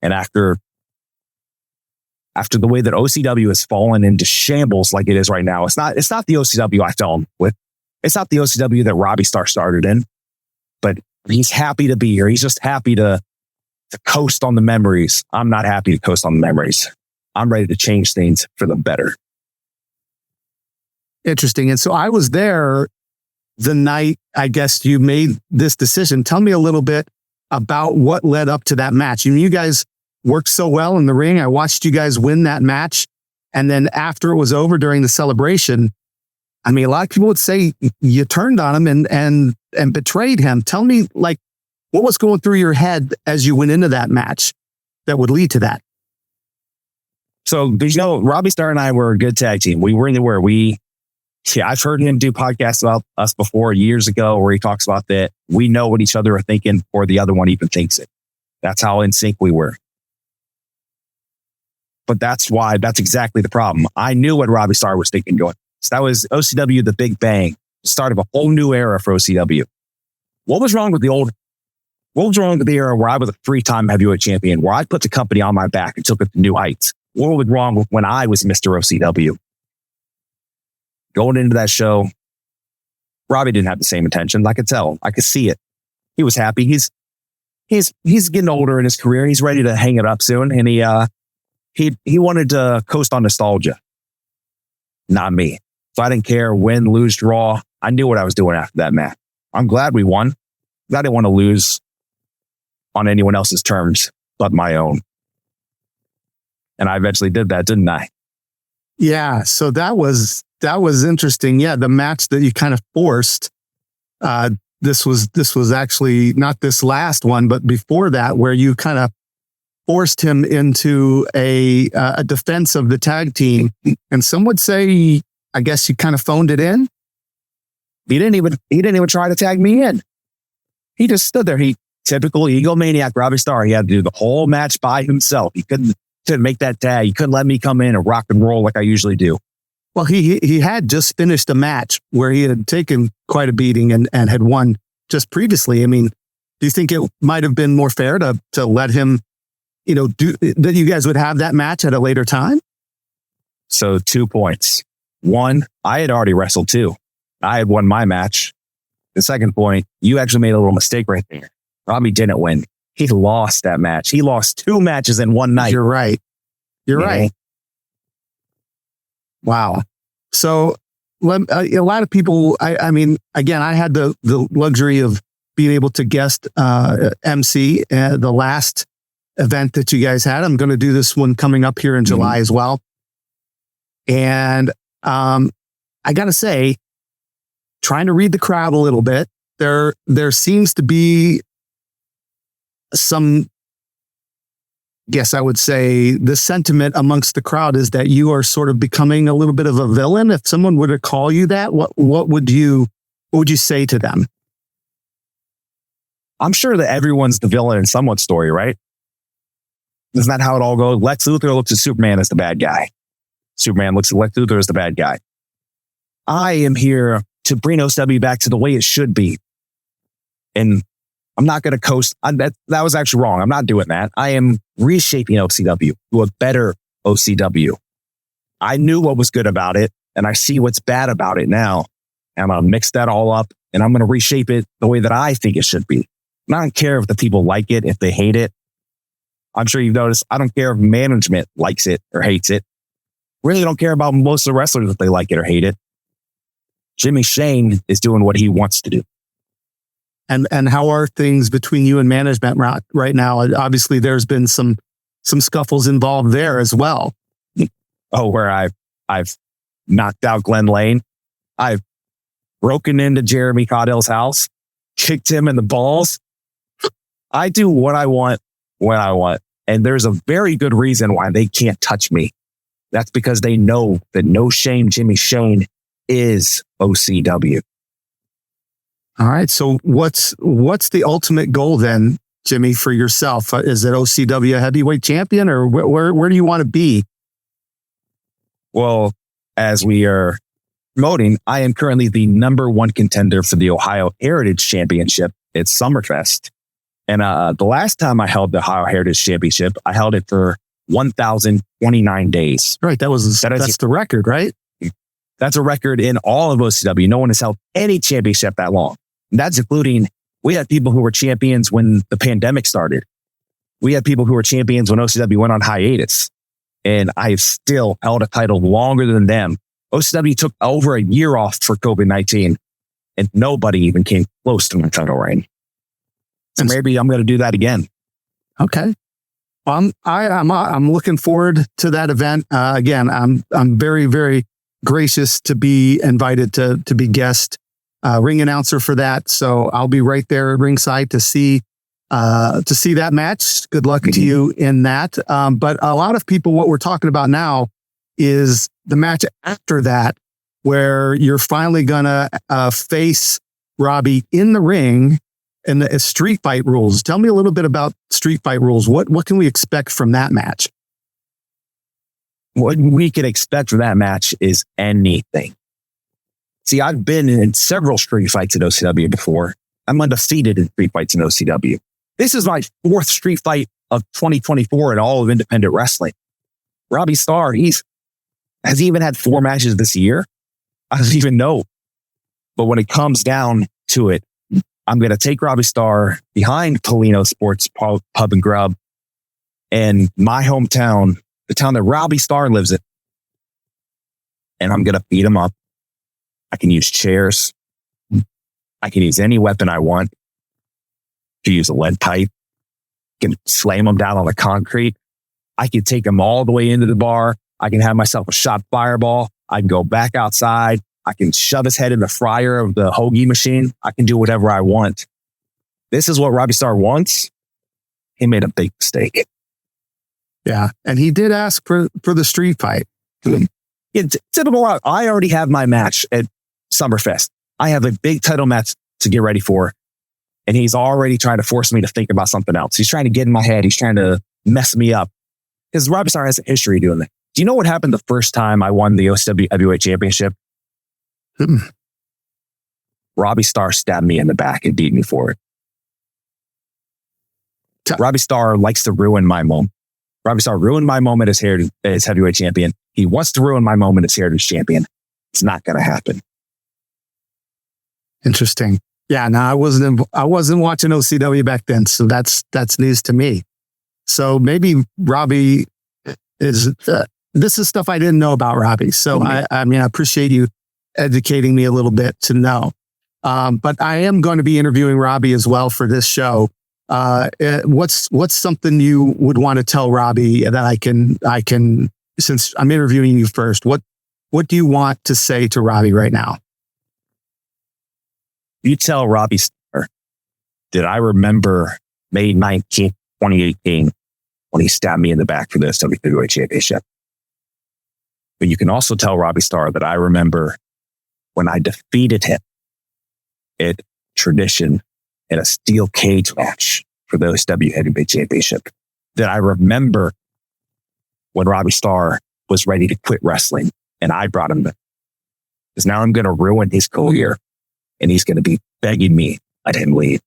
And after the way that OCW has fallen into shambles like it is right now, it's not the OCW I fell in with. It's not the OCW that Robbie Starr started in. But he's happy to be here. He's just happy to coast on the memories. I'm not happy to coast on the memories. I'm ready to change things for the better. Interesting. And so I was there the night, I guess, you made this decision. Tell me a little bit about what led up to that match. I mean, you guys worked so well in the ring. I watched you guys win that match. And then after it was over during the celebration, I mean, a lot of people would say you turned on him and betrayed him. Tell me, like, what was going through your head as you went into that match that would lead to that? So, Robbie Starr and I were a good tag team. We were in the where I've heard him do podcasts about us before years ago where he talks about that. We know what each other are thinking before the other one even thinks it. That's how in sync we were. But that's exactly the problem. I knew what Robbie Starr was thinking going. So that was OCW, the Big Bang, the start of a whole new era for OCW. What was wrong with the era where I was a 3-time heavyweight champion, where I put the company on my back and took it to new heights? What was wrong with when I was Mr. OCW? Going into that show, Robbie didn't have the same intentions. I could tell. I could see it. He was happy. He's getting older in his career. He's ready to hang it up soon. And he wanted to coast on nostalgia. Not me. So I didn't care win, lose, draw. I knew what I was doing after that match. I'm glad we won. I didn't want to lose on anyone else's terms but my own. And I eventually did that, didn't I? Yeah. So that was interesting. Yeah. The match that you kind of forced, this was actually not this last one, but before that, where you kind of forced him into a defense of the tag team. And some would say, I guess you kind of phoned it in. He didn't even try to tag me in. He just stood there. Typical egomaniac Robbie Starr. He had to do the whole match by himself. He couldn't make that tag. He couldn't let me come in and rock and roll like I usually do. Well, he had just finished a match where he had taken quite a beating and had won just previously. I mean, do you think it might have been more fair to let him, do that? You guys would have that match at a later time? So 2 points. One, I had already wrestled too. I had won my match. The second point, you actually made a little mistake right there. Robbie didn't win. he lost that match. He lost 2 matches in one night. You're right. You're right. Wow. So a lot of people, I mean, again, I had the luxury of being able to guest MC the last event that you guys had. I'm going to do this one coming up here in July as well. And I got to say, trying to read the crowd a little bit, there seems to be some, guess I would say the sentiment amongst the crowd is that you are sort of becoming a little bit of a villain. If someone were to call you that, what would you say to them? I'm sure that everyone's the villain in someone's story, right? Isn't that how it all goes? Lex Luthor looks at Superman as the bad guy. Superman looks at Lex Luthor as the bad guy. I am here to bring OCW back to the way it should be. And I'm not going to coast. That was actually wrong. I'm not doing that. I am reshaping OCW to a better OCW. I knew what was good about it, and I see what's bad about it now. And I'm going to mix that all up, and I'm going to reshape it the way that I think it should be. And I don't care if the people like it, if they hate it. I'm sure you've noticed, I don't care if management likes it or hates it. Really don't care about most of the wrestlers if they like it or hate it. Jimmy Shane is doing what he wants to do. And how are things between you and management right now? Obviously, there's been some scuffles involved there as well. Oh, where I've knocked out Glenn Lane. I've broken into Jeremy Caudill's house, kicked him in the balls. I do what I want when I want. And there's a very good reason why they can't touch me. That's because they know that No Shame Jimmy Shane is OCW. All right. So what's the ultimate goal then, Jimmy, for yourself? Is it OCW heavyweight champion, or where do you want to be? Well, as we are promoting, I am currently the #1 contender for the Ohio Heritage Championship at Summerfest. And the last time I held the Ohio Heritage Championship, I held it for 1,029 days. Right. That's the record, right? That's a record in all of OCW. No one has held any championship that long. And that's including, we had people who were champions when the pandemic started. We had people who were champions when OCW went on hiatus. And I've still held a title longer than them. OCW took over a year off for COVID-19, and nobody even came close to my title reign. So maybe I'm going to do that again. Okay. Well, I'm looking forward to that event. Again, I'm very, very gracious to be invited to be guest ring announcer for that. So I'll be right there at ringside to see that match. Good luck to you in that. But a lot of people, what we're talking about now is the match after that, where you're finally gonna face Robbie in the ring and the street fight rules. Tell me a little bit about street fight rules. What can we expect from that match? What we can expect from that match is anything. See, I've been in several street fights at OCW before. I'm undefeated in street fights in OCW. This is my 4th street fight of 2024 in all of independent wrestling. Robbie Starr, has even had 4 matches this year. I don't even know. But when it comes down to it, I'm going to take Robbie Starr behind Paulino Sports Pub and Grub in my hometown, the town that Robbie Starr lives in. And I'm going to beat him up. I can use chairs. I can use any weapon I want. I can use a lead pipe. I can slam him down on the concrete. I can take him all the way into the bar. I can have myself a shot fireball. I can go back outside. I can shove his head in the fryer of the hoagie machine. I can do whatever I want. This is what Robbie Starr wants. He made a big mistake. Yeah. And he did ask for the street fight. It's typical. I already have my match at Summerfest. I have a big title match to get ready for. And he's already trying to force me to think about something else. He's trying to get in my head. He's trying to mess me up. Because Robbie Starr has a history doing that. Do you know what happened the first time I won the OCW Heavyweight Championship? Robbie Starr stabbed me in the back and beat me for it. Robbie Starr likes to ruin my moment. Robbie Starr ruined my moment as heavyweight champion. He wants to ruin my moment as heritage champion. It's not going to happen. Interesting. Yeah, no, I wasn't watching OCW back then, so that's news to me. So maybe Robbie is. This is stuff I didn't know about Robbie. So I mean, I appreciate you educating me a little bit to know. But I am going to be interviewing Robbie as well for this show. What's something you would want to tell Robbie that I can since I'm interviewing you first? What do you want to say to Robbie right now? You tell Robbie Starr that I remember May 19th, 2018, when he stabbed me in the back for the OCW Heavyweight Championship. But you can also tell Robbie Starr that I remember when I defeated him at Tradition in a steel cage match for the OCW Heavyweight Championship. That I remember when Robbie Starr was ready to quit wrestling and I brought him back. Because now I'm going to ruin his career and he's going to be begging me let him leave.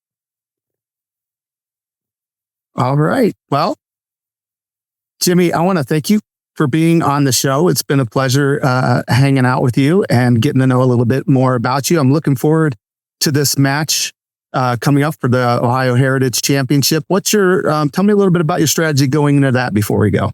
All right. Well, Jimmy, I want to thank you for being on the show. It's been a pleasure hanging out with you and getting to know a little bit more about you. I'm looking forward to this match coming up for the Ohio Heritage Championship. What's your, tell me a little bit about your strategy going into that before we go.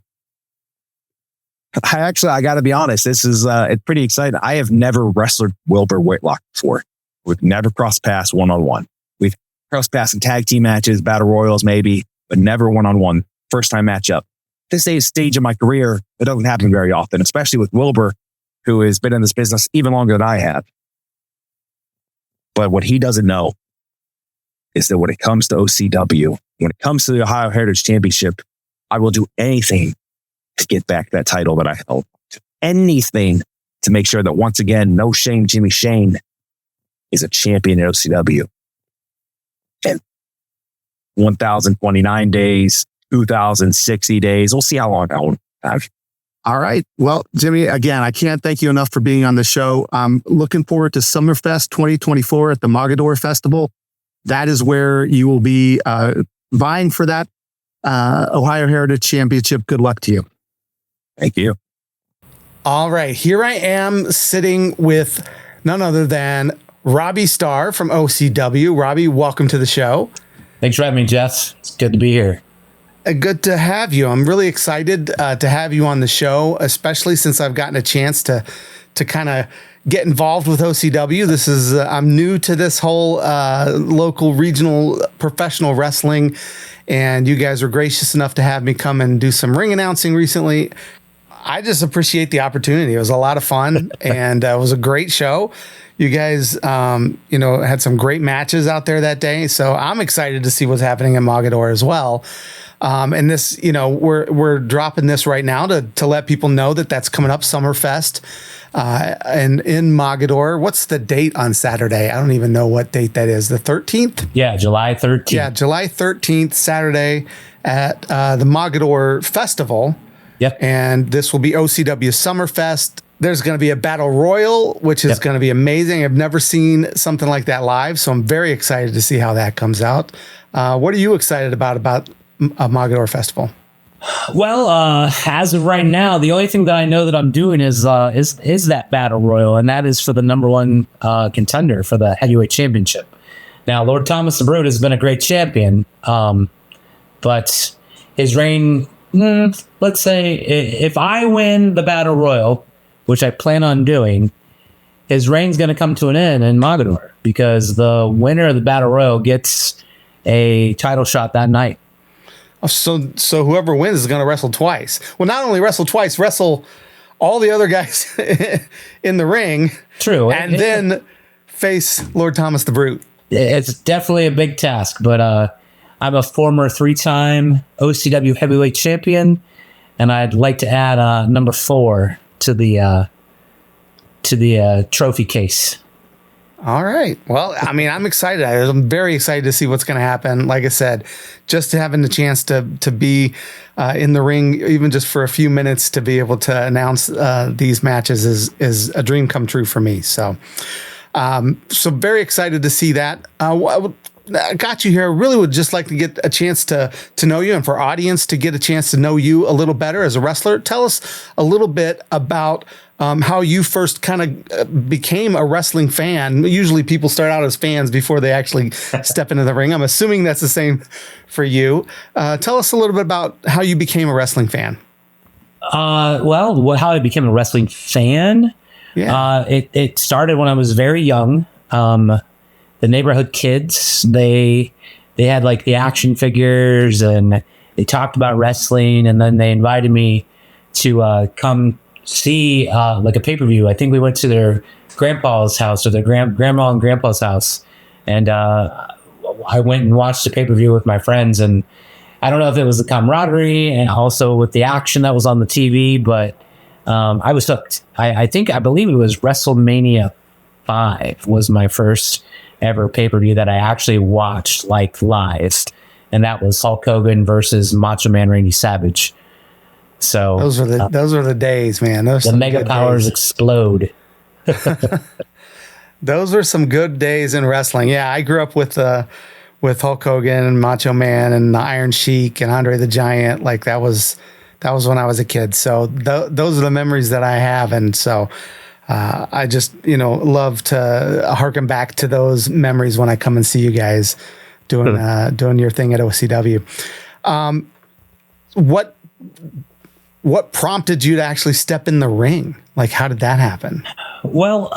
I got to be honest. This is it's pretty exciting. I have never wrestled Wilbur Whitlock before. We've never crossed paths one-on-one. We've crossed paths in tag team matches, battle royals maybe, but never one-on-one. First time matchup. This stage of my career, it doesn't happen very often, especially with Wilbur, who has been in this business even longer than I have. But what he doesn't know is that when it comes to OCW, when it comes to the Ohio Heritage Championship, I will do anything to get back that title that I held. Anything to make sure that once again, No Shame Jimmy Shane is a champion at OCW. And 1,029 days, 2,060 days. We'll see how long I will have. All right. Well, Jimmy, again, I can't thank you enough for being on the show. I'm looking forward to Summerfest 2024 at the Mogador Festival. That is where you will be vying for that Ohio Heritage Championship. Good luck to you. Thank you. All right. Here I am sitting with none other than Robbie Starr from OCW. Robbie, welcome to the show. Thanks for having me, Jess. It's good to be here. Good to have you. I'm really excited to have you on the show, especially since I've gotten a chance to kind of get involved with OCW. This is I'm new to this whole local, regional, professional wrestling, and you guys were gracious enough to have me come and do some ring announcing recently. I just appreciate the opportunity. It was a lot of fun, and it was a great show. You guys, had some great matches out there that day, so I'm excited to see what's happening in Mogador as well. And this, we're dropping this right now to let people know that that's coming up, Summerfest, and in Mogador. What's the date on Saturday? I don't even know what date that is. The 13th? Yeah, July 13th. Yeah, July 13th, Saturday at the Mogador Festival. Yep. And this will be OCW Summerfest. There's going to be a battle royal, which is going to be amazing. I've never seen something like that live, so I'm very excited to see how that comes out. What are you excited about a Mogador Festival? Well, as of right now, the only thing that I know that I'm doing is that battle royal, and that is for the number one contender for the heavyweight championship. Now, Lord Thomas the Brood has been a great champion, but his reign, let's say, if I win the battle royal, which I plan on doing, his reign's going to come to an end in Mogador because the winner of the battle royal gets a title shot that night. So whoever wins is going to wrestle twice. Well, not only wrestle twice, wrestle all the other guys in the ring. True. And then face Lord Thomas the Brute. It's definitely a big task, but I'm a former 3-time OCW heavyweight champion, and I'd like to add number 4 to the trophy case. All right. Well, I mean, I'm excited. I'm very excited to see what's going to happen. Like I said, just having the chance to be in the ring, even just for a few minutes, to be able to announce these matches is a dream come true for me. So very excited to see that. I got you here. I really would just like to get a chance to know you, and for our audience to get a chance to know you a little better as a wrestler. Tell us a little bit about how you first kind of became a wrestling fan. Usually people start out as fans before they actually step into the ring. I'm assuming that's the same for you. Tell us a little bit about how you became a wrestling fan. Well, how I became a wrestling fan. Yeah. It started when I was very young. The neighborhood kids, they had like the action figures and they talked about wrestling, and then they invited me to come see like a pay-per-view. I think we went to their grandpa's house, or their grandma and grandpa's house, and I went and watched the pay-per-view with my friends. And I don't know if it was the camaraderie and also with the action that was on the TV, but I was hooked. I believe it was WrestleMania 5 was my first ever pay-per-view that I actually watched like live, and that was Hulk Hogan versus Macho Man Randy Savage. So those were the days, man. The mega powers explode. Those were some good days in wrestling. Yeah, I grew up with Hulk Hogan and Macho Man and the Iron Sheik and Andre the Giant. Like that was when I was a kid. So those are the memories that I have, and so I just love to harken back to those memories when I come and see you guys doing your thing at OCW. What prompted you to actually step in the ring? Like, how did that happen? Well,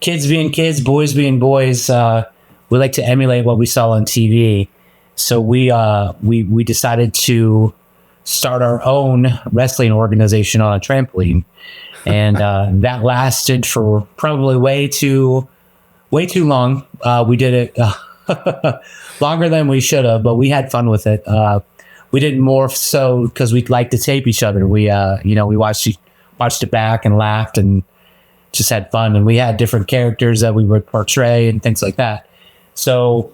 kids being kids, boys being boys, we like to emulate what we saw on TV. So we decided to start our own wrestling organization on a trampoline. And that lasted for probably way too long. We did it longer than we should have, but we had fun with it. We did more so because we liked to tape each other. We watched it back and laughed and just had fun. And we had different characters that we would portray and things like that. So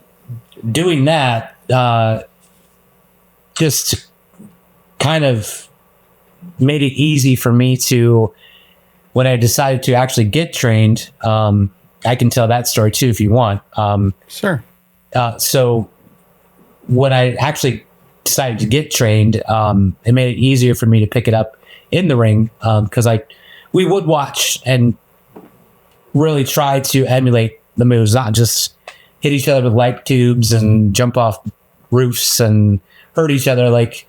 doing that just kind of made it easy for me to, when I decided to actually get trained, I can tell that story too if you want. Sure. So when I actually decided to get trained, it made it easier for me to pick it up in the ring, because we would watch and really try to emulate the moves, not just hit each other with light tubes and jump off roofs and hurt each other like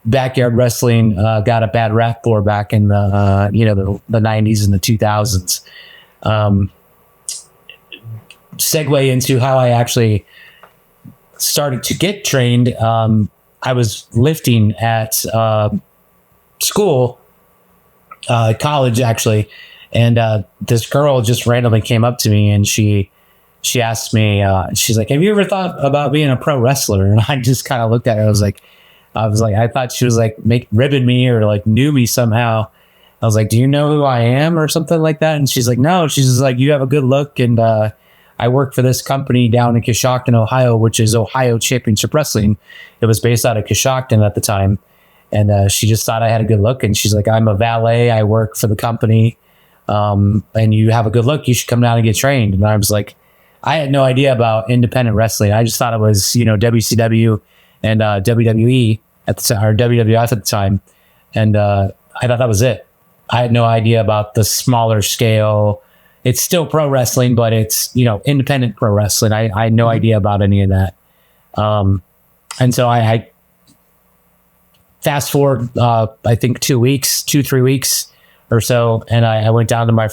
backyard wrestling got a bad rap for back in the 90s and the 2000s. Segue into how I actually started to get trained. I was lifting at school, college actually, and this girl just randomly came up to me and she asked me, she's like, "Have you ever thought about being a pro wrestler?" And I just kind of looked at her. I was like, I thought she was like ribbing me or like knew me somehow. I was like, "Do you know who I am?" or something like that. And she's like, "No." She's just like, "You have a good look, and I work for this company down in Coshocton, Ohio, which is Ohio Championship Wrestling." It was based out of Coshocton at the time. And she just thought I had a good look. And she's like, "I'm a valet. I work for the company. And you have a good look. You should come down and get trained." And I was like, I had no idea about independent wrestling. I just thought it was, WCW and WWE at the time, or WWF at the time. And I thought that was it. I had no idea about the smaller scale. It's still pro wrestling, but it's, independent pro wrestling. I had no idea about any of that. And so I fast forward, I think 3 weeks or so. And I went down to my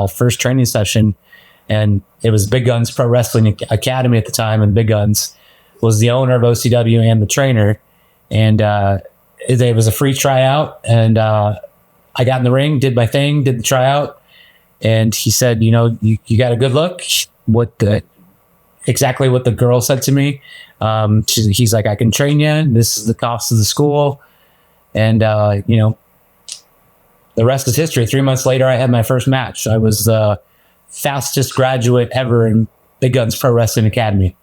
first training session, and it was Big Guns Pro Wrestling Academy at the time. And Big Guns was the owner of OCW and the trainer. And it was a free tryout. And I got in the ring, did my thing, did the tryout. And he said, you got a good look. Exactly what the girl said to me. He's like, "I can train you. This is the cost of the school." And, the rest is history. 3 months later, I had my first match. I was the fastest graduate ever in Big Guns Pro Wrestling Academy.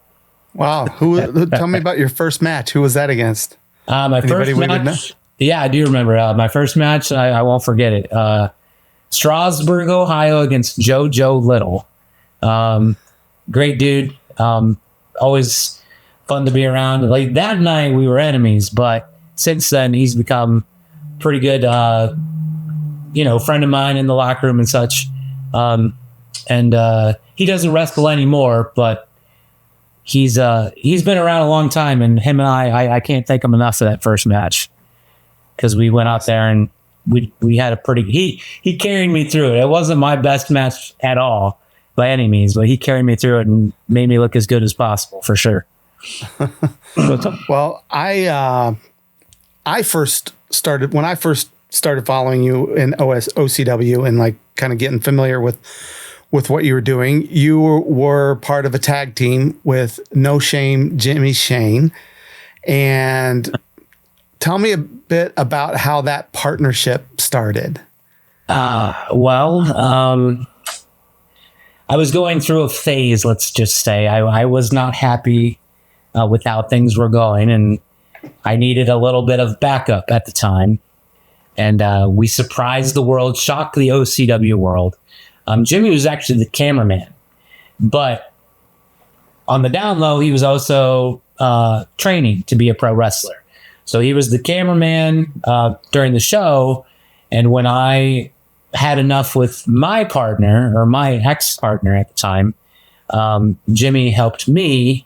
Wow. Tell me about your first match. Who was that against? My first match. Yeah, I do remember my first match. I won't forget it. Strasburg, Ohio against Joe Little. Great dude. Always fun to be around. Like that night we were enemies, but since then he's become pretty good friend of mine in the locker room and such. And he doesn't wrestle anymore, but he's been around a long time, and him and I can't thank him enough for that first match, because we went out there and we had a pretty, he carried me through it. It wasn't my best match at all by any means, but he carried me through it and made me look as good as possible, for sure. Well, I first started following you in OCW and like kind of getting familiar with what you were doing. You were part of a tag team with No Shame Jimmy Shane. And tell me a bit about how that partnership started. I was going through a phase, let's just say. I was not happy with how things were going, and I needed a little bit of backup at the time. And we surprised the world, shocked the OCW world. Jimmy was actually the cameraman, but on the down low, he was also training to be a pro wrestler. So he was the cameraman during the show. And when I had enough with my partner, or my ex-partner at the time, Jimmy helped me.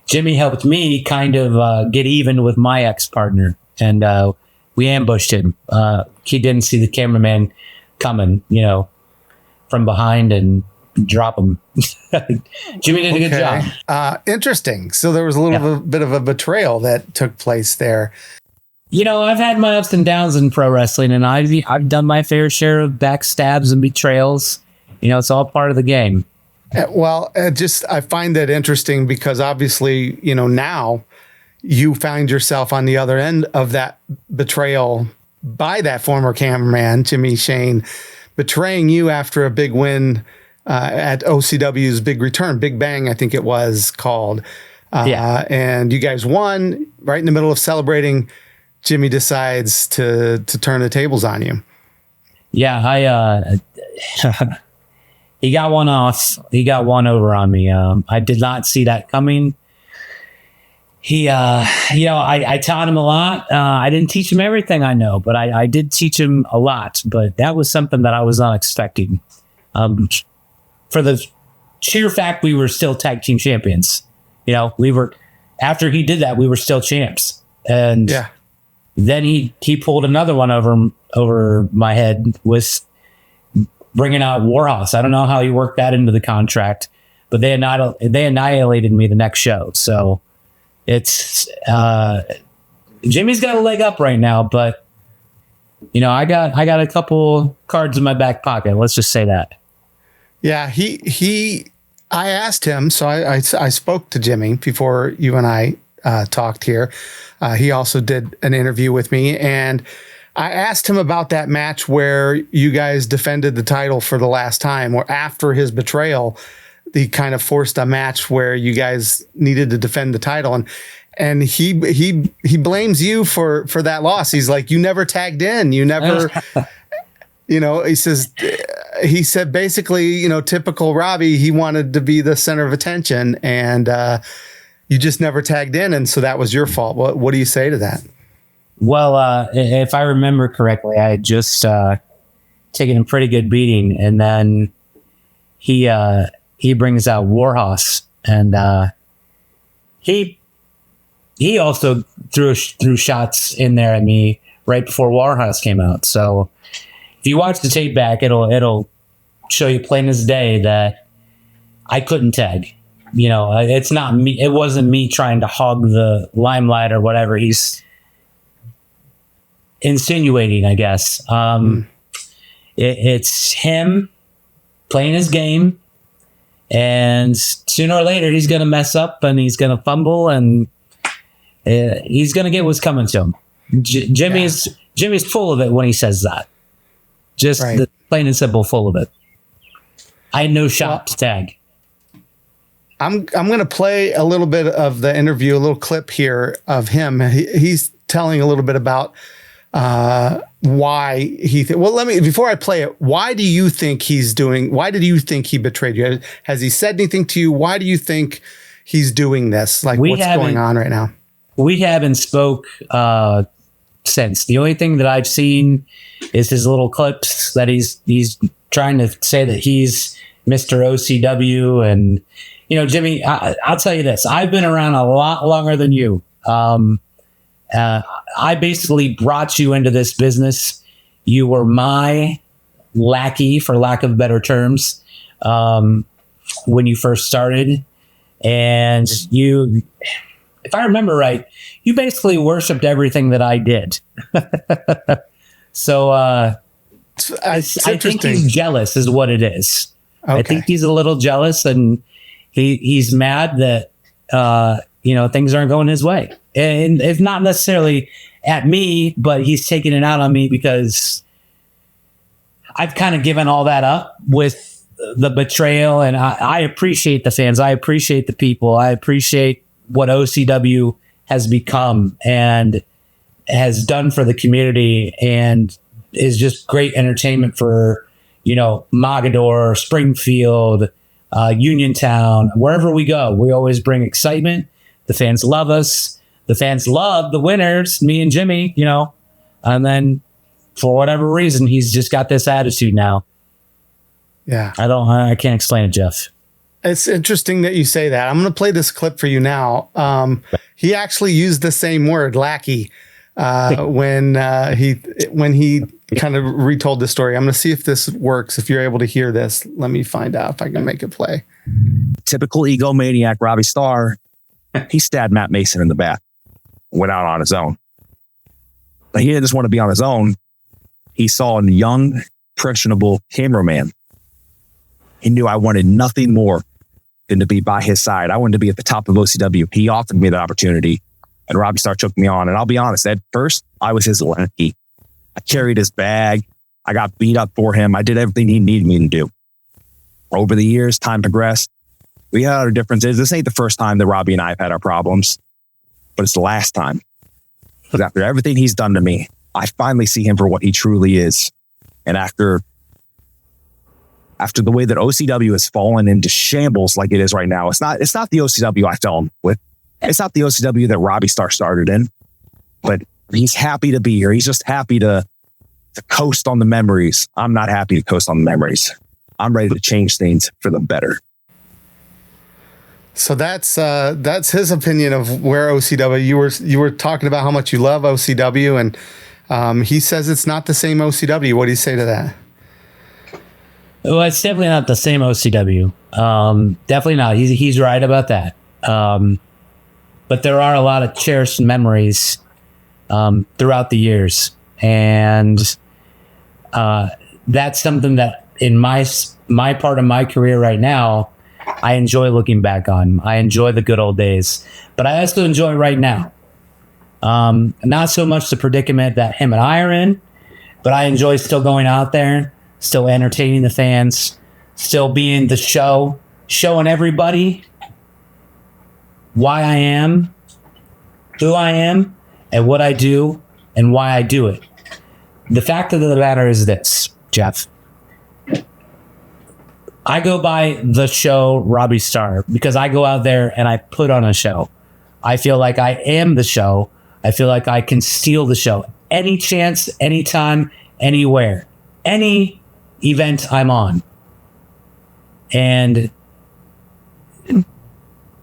Jimmy helped me kind of get even with my ex-partner, and we ambushed him. He didn't see the cameraman coming, from behind and drop him. Jimmy did a good job. Interesting. So there was a little bit of a betrayal that took place there. I've had my ups and downs in pro wrestling, and I've done my fair share of backstabs and betrayals. It's all part of the game. Well, I find that interesting because obviously, now you find yourself on the other end of that betrayal by that former cameraman, Jimmy Shane, betraying you after a big win at OCW's Big Return, Big Bang, I think it was called. And you guys won right in the middle of celebrating. Jimmy decides to turn the tables on you. Yeah, he got one off. He got one over on me. I did not see that coming. I taught him a lot. I didn't teach him everything I know, but I did teach him a lot. But that was something that I was not expecting. For the sheer fact we were still tag team champions. We were, after he did that, we were still champs. And then he pulled another one over my head with bringing out Warhorse. I don't know how he worked that into the contract, but they annihilated me the next show. So it's Jimmy's got a leg up right now, but I got a couple cards in my back pocket. Let's just say that. Yeah, I asked him, so I spoke to Jimmy before you and I talked here. He also did an interview with me, and I asked him about that match where you guys defended the title for the last time, or after his betrayal, he kind of forced a match where you guys needed to defend the title. And he blames you for that loss. He's like, you never tagged in. You never, he said basically, typical Robbie, he wanted to be the center of attention, and you just never tagged in. And so that was your fault. What do you say to that? Well, if I remember correctly, I had just taken a pretty good beating, and then he brings out Warhorse, and he also threw shots in there at me right before Warhorse came out. So if you watch the tape back, it'll show you plain as day that I couldn't tag. It's not me. It wasn't me trying to hog the limelight or whatever he's insinuating, I guess. It's him playing his game, and sooner or later he's going to mess up and he's going to fumble, and he's going to get what's coming to him. Jimmy's full of it when he says that. Just plain and simple, full of it. I had no shot to tag. I'm going to play a little bit of the interview, a little clip here of him. He's telling a little bit about why before I play it, why do you think he betrayed you? Has he said anything to you? Why do you think he's doing this? Like, what's going on right now? We haven't spoke since. The only thing that I've seen is his little clips that he's trying to say that he's Mr. OCW. And, you know, Jimmy, I'll tell you this. I've been around a lot longer than you. I basically brought you into this business. You were my lackey, for lack of better terms, when you first started. And you, if I remember right, you basically worshipped everything that I did. So I think he's jealous is what it is. Okay. I think he's a little jealous, and he's mad that things aren't going his way. And it's not necessarily at me, but he's taking it out on me because I've kind of given all that up with the betrayal. And I appreciate the fans. I appreciate the people. I appreciate what OCW has become and has done for the community, and is just great entertainment for, Mogador, Springfield, Uniontown, wherever we go. We always bring excitement. The fans love us. The fans love the winners, me and Jimmy, and then for whatever reason, he's just got this attitude now. Yeah. I can't explain it, Jeff. It's interesting that you say that. I'm going to play this clip for you now. He actually used the same word, lackey, when he kind of retold the story. I'm going to see if this works. If you're able to hear this, let me find out if I can make it play. Typical egomaniac Robbie Starr. He stabbed Matt Mason in the back. Went out on his own. But he didn't just want to be on his own. He saw a young, impressionable cameraman. He knew I wanted nothing more than to be by his side. I wanted to be at the top of OCW. He offered me the opportunity, and Robbie Starr took me on. And I'll be honest, at first, I was his lackey. I carried his bag. I got beat up for him. I did everything he needed me to do. Over the years, time progressed. We had our differences. This ain't the first time that Robbie and I have had our problems, but it's the last time. Because after everything he's done to me, I finally see him for what he truly is. And after the way that OCW has fallen into shambles like it is right now, it's not the OCW I fell in with. It's not the OCW that Robbie Starr started in, but he's happy to be here. He's just happy to coast on the memories. I'm not happy to coast on the memories. I'm ready to change things for the better. So that's his opinion of where OCW. You were talking about how much you love OCW, and he says it's not the same OCW. What do you say to that? Well, it's definitely not the same OCW. Definitely not. He's right about that. But there are a lot of cherished memories throughout the years, and that's something that in my part of my career right now, I enjoy looking back on. I enjoy the good old days, but I also enjoy right now. Not so much the predicament that him and I are in, but I enjoy still going out there, still entertaining the fans, still being the show, showing everybody why I am, who I am, and what I do, and why I do it. The fact of the matter is this, Jeff. I go by the show Robbie Starr because I go out there and I put on a show. I feel like I am the show. I feel like I can steal the show. Any chance, anytime, anywhere, any event I'm on. And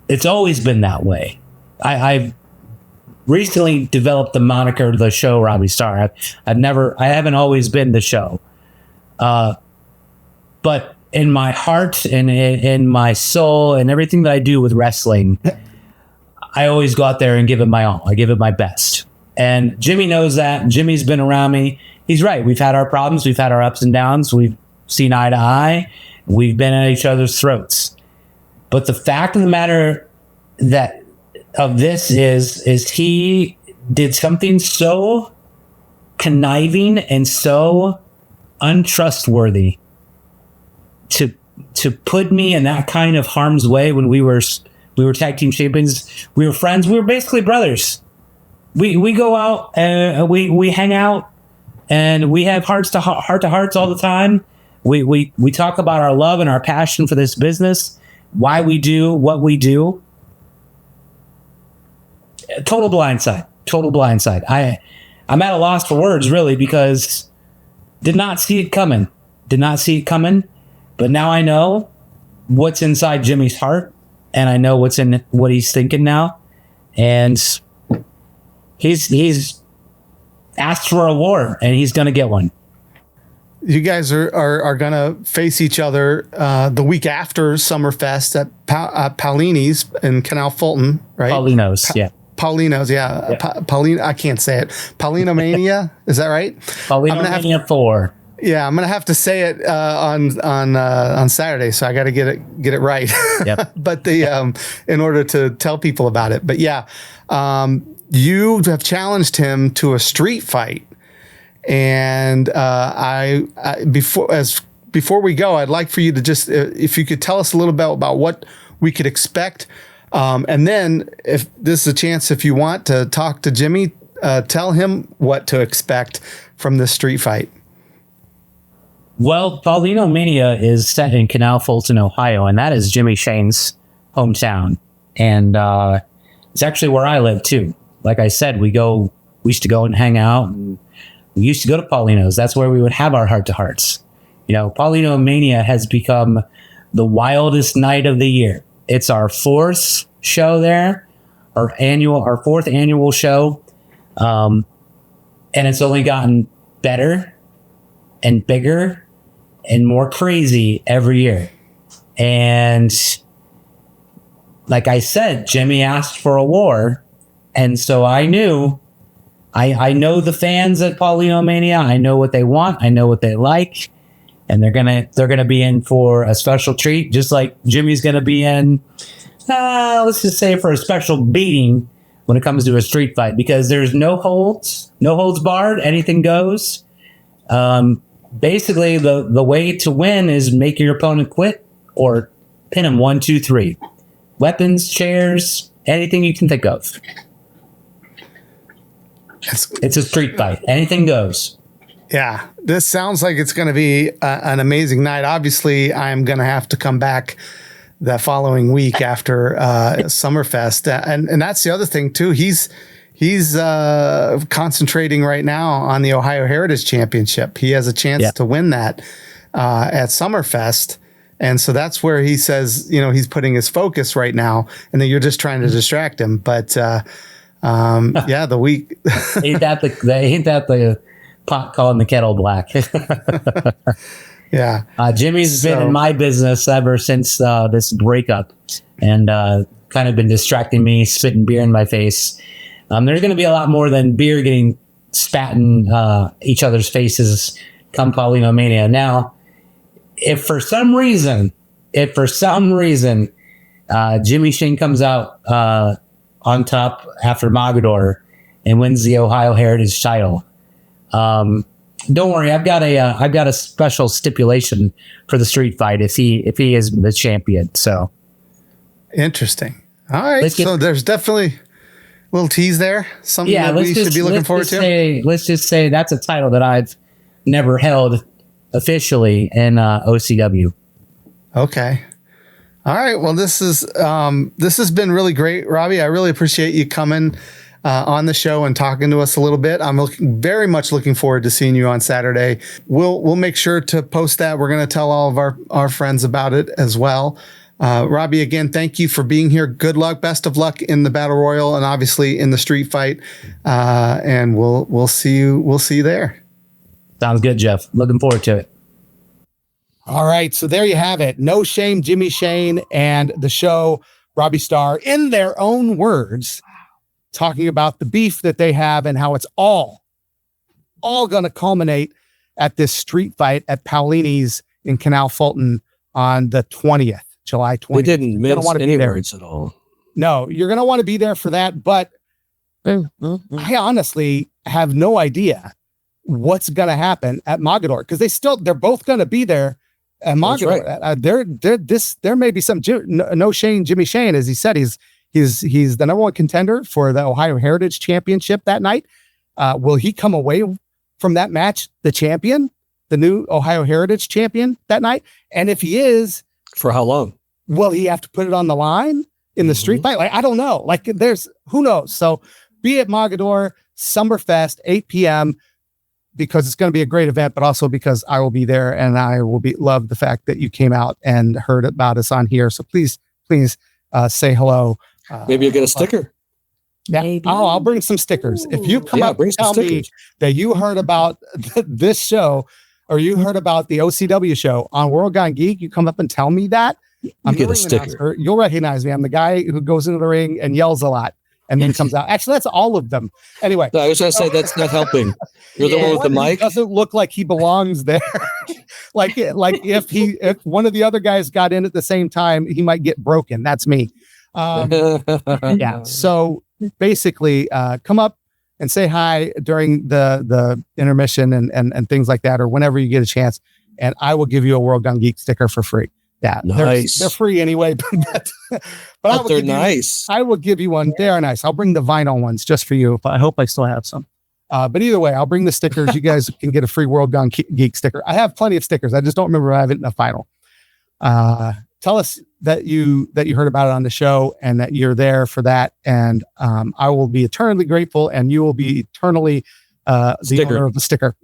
it's always been that way. I've recently developed the moniker the show Robbie Starr. I haven't always been the show. But in my heart and in my soul and everything that I do with wrestling, I always go out there and give it my all. I give it my best. And Jimmy knows that. Jimmy's been around me. He's right. We've had our problems. We've had our ups and downs. We've seen eye to eye. We've been at each other's throats. But the fact of the matter of this is he did something so conniving and so untrustworthy to put me in that kind of harm's way when we were tag team champions. We were friends. We were basically brothers. We go out and we hang out and we have heart to hearts all the time. We talk about our love and our passion for this business, why we do what we do. Total blindside. I'm at a loss for words, really, because did not see it coming. But now I know what's inside Jimmy's heart, and I know what he's thinking now. And he's asked for a war, and he's going to get one. You guys are going to face each other the week after Summerfest at Paulini's in Canal Fulton, right? Paulino's, yeah. Paulino's, yeah. Yeah. I can't say it. Paulinoania, is that right? Paulinoania 4. Yeah, I'm gonna have to say it on Saturday, so I got to get it right. Yep. But in order to tell people about it, but yeah, you have challenged him to a street fight, and before we go, I'd like for you to just if you could tell us a little bit about what we could expect, and then if this is a chance, if you want to talk to Jimmy, tell him what to expect from this street fight. Well, Paulinoania is set in Canal Fulton, Ohio, and that is Jimmy Shane's hometown. And it's actually where I live, too. Like I said, we used to go and hang out, and we used to go to Paulino's. That's where we would have our heart-to-hearts. You know, Paulinoania has become the wildest night of the year. It's our 4th show there, our 4th annual show. And it's only gotten better and bigger and more crazy every year. And like I said, Jimmy asked for a war. And so I knew, I know the fans at Paulinoania. I know what they want. I know what they like. And they're gonna be in for a special treat, just like Jimmy's gonna be in, let's just say, for a special beating when it comes to a street fight, because there's no holds barred, anything goes. Basically, the way to win is make your opponent quit or pin him 1, 2, 3. Weapons, chairs, anything you can think of. It's a street fight. Anything goes. Yeah, this sounds like it's going to be an amazing night. Obviously, I'm going to have to come back the following week after Summerfest, and that's the other thing too. He's concentrating right now on the Ohio Heritage Championship. He has a chance to win that at Summerfest. And so that's where he says, he's putting his focus right now, and then you're just trying to distract him. But the week ain't that the pot calling the kettle black. Yeah. Jimmy's been in my business ever since this breakup, and kind of been distracting me, spitting beer in my face. There's going to be a lot more than beer getting spat in each other's faces come Paulinoania. Now, if for some reason, Jimmy Shane comes out on top after Mogador and wins the Ohio Heritage title, don't worry, I've got a special stipulation for the street fight if he is the champion. So interesting. All right, so there's definitely a little tease there. Something that we should be looking forward to. Let's just say that's a title that I've never held officially in OCW. Okay. All right. Well, this has been really great, Robbie. I really appreciate you coming on the show and talking to us a little bit. I'm very much looking forward to seeing you on Saturday. We'll make sure to post that. We're going to tell all of our friends about it as well. Robbie, again, thank you for being here. Good luck, best of luck in the Battle Royal and obviously in the street fight. And we'll see you there. Sounds good, Jeff. Looking forward to it. All right. So there you have it. No Shame, Jimmy Shane and the show, Robbie Starr, in their own words, talking about the beef that they have and how it's all going to culminate at this street fight at Paulini's in Canal Fulton on the 20th, July 20th. They didn't mince any words at all. No, you're going to want to be there for that. But I honestly have no idea what's going to happen at Mogador, because they're both going to be there at Mogador. Right. There may be some no Shane, Jimmy Shane, as he said, he's the number one contender for the Ohio Heritage Championship that night. Will he come away from that match the champion, the new Ohio Heritage champion that night? And if he is, for how long? Will he have to put it on the line in the street fight? Like, I don't know. Like, who knows? So be at Mogador Summerfest, 8 p.m., because it's going to be a great event, but also because I will be there and I will love the fact that you came out and heard about us on here. So please say hello. Maybe you'll get a sticker. Yeah. Maybe. Oh, I'll bring some stickers. If you come up bring and some tell me stickers. that you heard about this show or you heard about the OCW show on World Gone Geek, you come up and tell me that. I'm get the a ring sticker. announcer. You'll recognize me. I'm the guy who goes into the ring and yells a lot and then comes out. Actually, that's all of them. Anyway. No, I was going to say that's not helping. You're the one with the mic. Doesn't look like he belongs there. like if one of the other guys got in at the same time, he might get broken. That's me. Yeah. So basically, come up and say hi during the intermission and things like that, or whenever you get a chance, and I will give you a World Gone Geek sticker for free. Yeah, nice. They're free anyway, but They're nice. I will give you one. They are nice. I'll bring the vinyl ones just for you. I hope I still have some. But either way, I'll bring the stickers. You guys can get a free World Gone Geek sticker. I have plenty of stickers. I just don't remember if I have it in the final. Tell us that you heard about it on the show and that you're there for that. And I will be eternally grateful, and you will be eternally the owner of the sticker.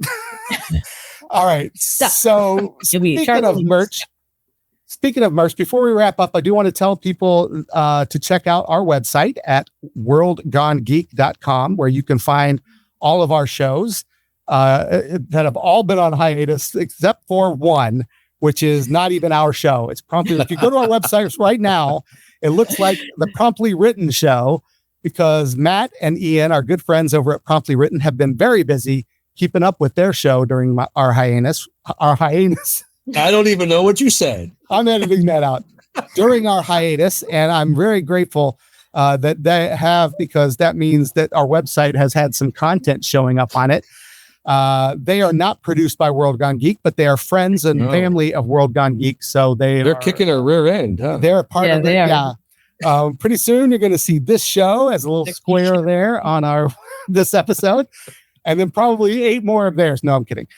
All right. So speaking of merch, before we wrap up, I do want to tell people to check out our website at worldgonegeek.com, where you can find all of our shows that have all been on hiatus, except for one, which is not even our show. It's promptly, if you go to our website right now, it looks like the Promptly Written show, because Matt and Ian, our good friends over at Promptly Written, have been very busy keeping up with their show during our hiatus. I don't even know what you said. I'm editing that out. During our hiatus, and I'm very grateful that they have, because that means that our website has had some content showing up on it. They are not produced by World Gone Geek, but they are friends and family of World Gone Geek. So they're kicking our rear end. Huh? They're a part of it. They are. Yeah. Pretty soon you're going to see this show as a little square there on our this episode, and then probably 8 more of theirs. No, I'm kidding.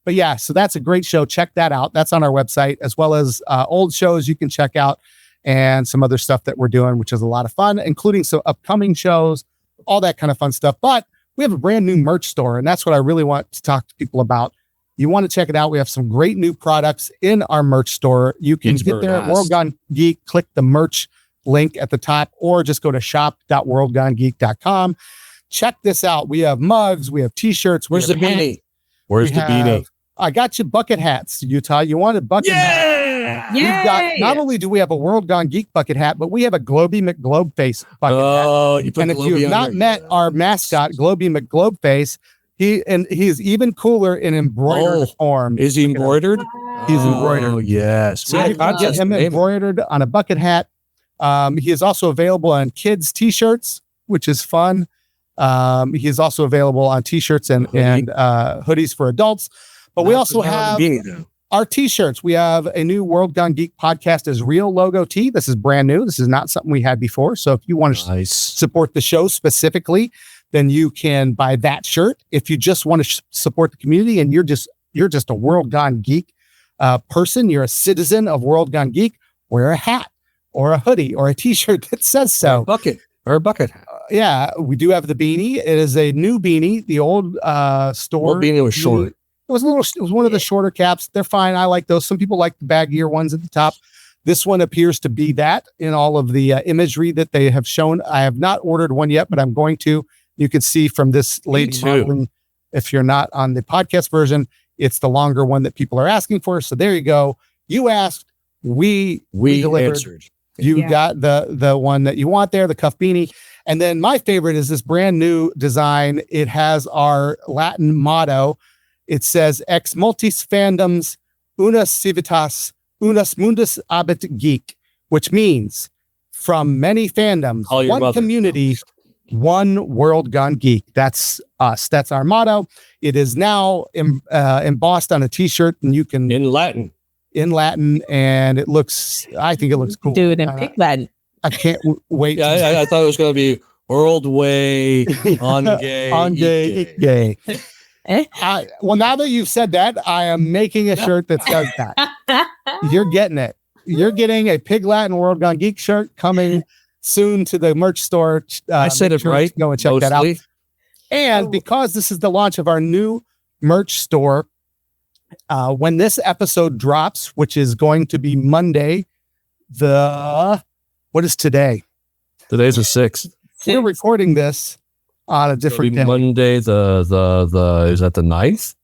But yeah, so that's a great show. Check that out. That's on our website, as well as old shows you can check out and some other stuff that we're doing, which is a lot of fun, including some upcoming shows, all that kind of fun stuff. But we have a brand new merch store, and that's what I really want to talk to people about. You want to check it out. We have some great new products in our merch store. You can get there at World Gone Geek, click the merch link at the top, or just go to shop.worldgonegeek.com. Check this out. We have mugs, we have t-shirts. Where's the beanie? Where's the beanie? I got you bucket hats, Utah. You wanted bucket hats? We've got, not only do we have a World Gone Geek bucket hat, but we have a Globy McGlobeface bucket hat. And if you've not met our mascot, Globy McGlobeface, he's even cooler in embroidered form. Is he embroidered? He's embroidered. Oh, yes. So you can get him embroidered on a bucket hat. He is also available on kids' t-shirts, which is fun. He is also available on t-shirts and hoodies for adults. But we also have our t-shirts. We have a new World Gone Geek podcast as real logo tee. This is brand new. This is not something we had before. So if you want to support the show specifically, then you can buy that shirt. If you just want to support the community and you're just a World Gone Geek person, you're a citizen of World Gone Geek, wear a hat or a hoodie or a t-shirt that says so. Or a bucket hat. Yeah, we do have the beanie. It is a new beanie. The old store. Old beanie was short. It was one of the shorter caps. They're fine. I like those. Some people like the baggier ones at the top. This one appears to be that in all of the imagery that they have shown. I have not ordered one yet, but I'm going to. You can see from this lady modeling, if you're not on the podcast version, it's the longer one that people are asking for. So there you go. You asked, we delivered. Answered. You got the one that you want there, the cuff beanie. And then my favorite is this brand new design. It has our Latin motto. It says ex multis fandoms una civitas unus mundus abit geek, which means from many fandoms, one community, one World Gone Geek. That's us. That's our motto. It is now embossed on a t-shirt, and you can in Latin, and I think it looks cool. Do it in Pig Latin. I can't wait. I thought it was going to be World Way on gay. Well, now that you've said that, I am making a shirt that says that. You're getting it. You're getting a Pig Latin World Gone Geek shirt coming soon to the merch store. I said it right. Go and check that out. And because this is the launch of our new merch store, when this episode drops, which is going to be Monday, what is today? Today's the 6th. We're recording this on a different day. Monday, is that the 9th?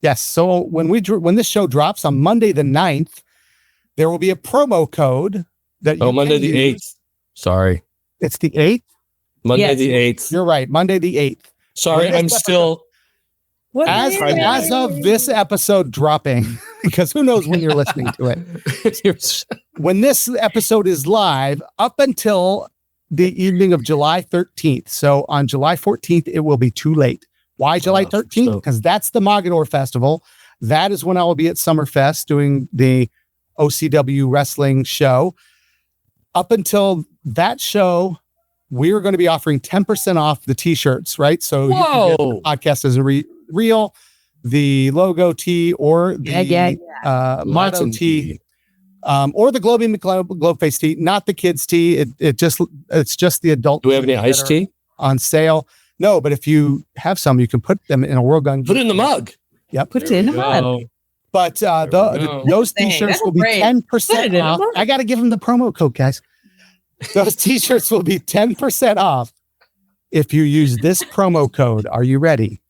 Yes. So when this show drops on Monday the 9th, there will be a promo code that you Monday can the use. 8th. Sorry. It's the 8th? Monday the 8th. You're right. Monday the 8th. Sorry, I'm still... As of this episode dropping, because who knows when you're listening to it. When this episode is live, up until the evening of July 13th. So on July 14th, it will be too late. Why July 13th? Because that's the Mogador Festival. That is when I will be at Summerfest doing the OCW wrestling show. Up until that show, we're going to be offering 10% off the t-shirts, right? So you can get the podcast as a real, the logo tee, or the motto tee, or the globe face tee, not the kids tee. It's just the adult. Do we have any iced tea on sale? No, but if you have some, you can put them in a World Gone Geek. Put it in the mug. Yep. Put it in the mug. But those t-shirts will be 10% off. I got to give them the promo code, guys. Those t-shirts will be 10% off if you use this promo code. Are you ready?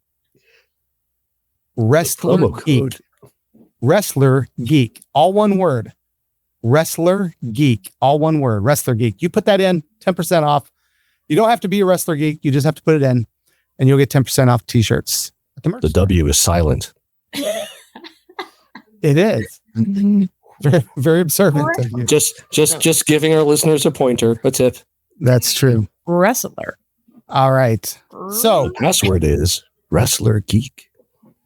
Wrestler Geek. Wrestler Geek. All one word. Wrestler Geek. All one word. Wrestler Geek. You put that in, 10% off. You don't have to be a wrestler geek. You just have to put it in, and you'll get 10% off t-shirts. The W is silent. It is. Very, very observant of you. Just giving our listeners a pointer, a tip. That's true. Wrestler. All right. So the password is Wrestler Geek.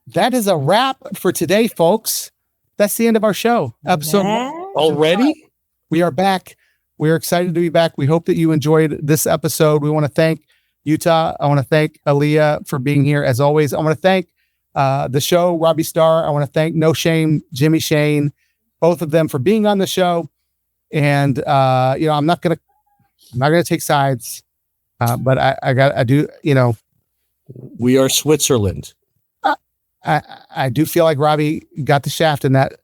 That is a wrap for today, folks. That's the end of our show. Episode already. We are back. We are excited to be back. We hope that you enjoyed this episode. We want to thank Yuta. I want to thank Allea for being here as always. I want to thank the show, Robbie Starr. I want to thank No Shame, Jimmy Shane, both of them for being on the show. And I'm not gonna take sides, but I do. We are Switzerland. I do feel like Robbie got the shaft in that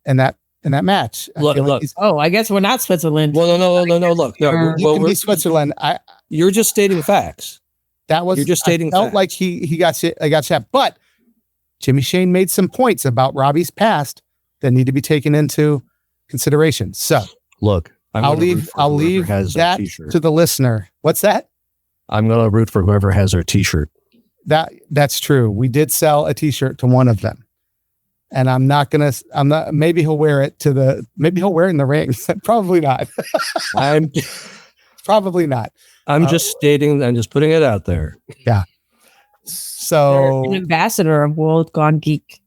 match. Look. I guess we're not Switzerland. Well, no. Look, you can be Switzerland. You're just stating facts. You're just stating. Felt facts. Like he got shaft, but Jimmy Shane made some points about Robbie's past that need to be taken into consideration. So look, I'll leave that to the listener. What's that? I'm going to root for whoever has our t-shirt. That's true. We did sell a t-shirt to one of them, and maybe he'll wear it maybe he'll wear it in the ring. Probably not. Probably not. I'm just putting it out there. Yeah. So an ambassador of World Gone Geek.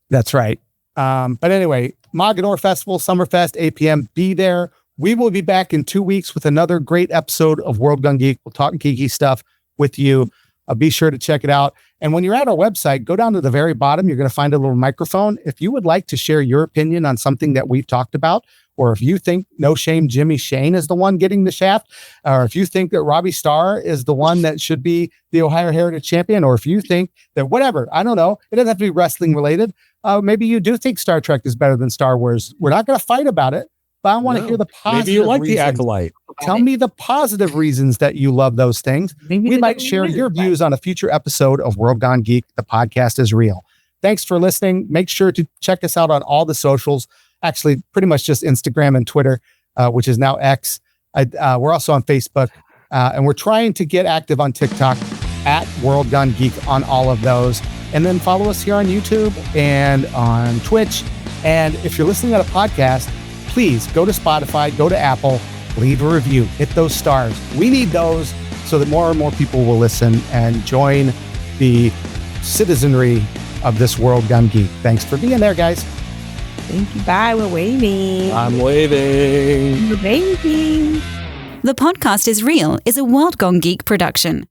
That's right. But anyway, Mogador Festival, Summerfest, 8 p.m. Be there. We will be back in 2 weeks with another great episode of World Gone Geek. We'll talk geeky stuff with you. Be sure to check it out. And when you're at our website, go down to the very bottom. You're going to find a little microphone. If you would like to share your opinion on something that we've talked about, or if you think No Shame Jimmy Shane is the one getting the shaft, or if you think that Robbie Starr is the one that should be the Ohio Heritage Champion, or if you think that whatever, I don't know, it doesn't have to be wrestling related. Maybe you do think Star Trek is better than Star Wars. We're not going to fight about it, but I want to hear the positive. Maybe you like reasons. The Acolyte. Tell me the positive reasons that you love those things. We might share your views on a future episode of World Gone Geek. The podcast is real. Thanks for listening. Make sure to check us out on all the socials. Actually, pretty much just Instagram and Twitter, which is now X. We're also on Facebook, and we're trying to get active on TikTok at World Gone Geek on all of those. And then follow us here on YouTube and on Twitch. And if you're listening on a podcast, please go to Spotify, go to Apple, leave a review, hit those stars. We need those so that more and more people will listen and join the citizenry of this World Gone Geek. Thanks for being there, guys. Thank you. Bye. We're waving. I'm waving. We're waving. The Podcast is Real is a World Gone Geek production.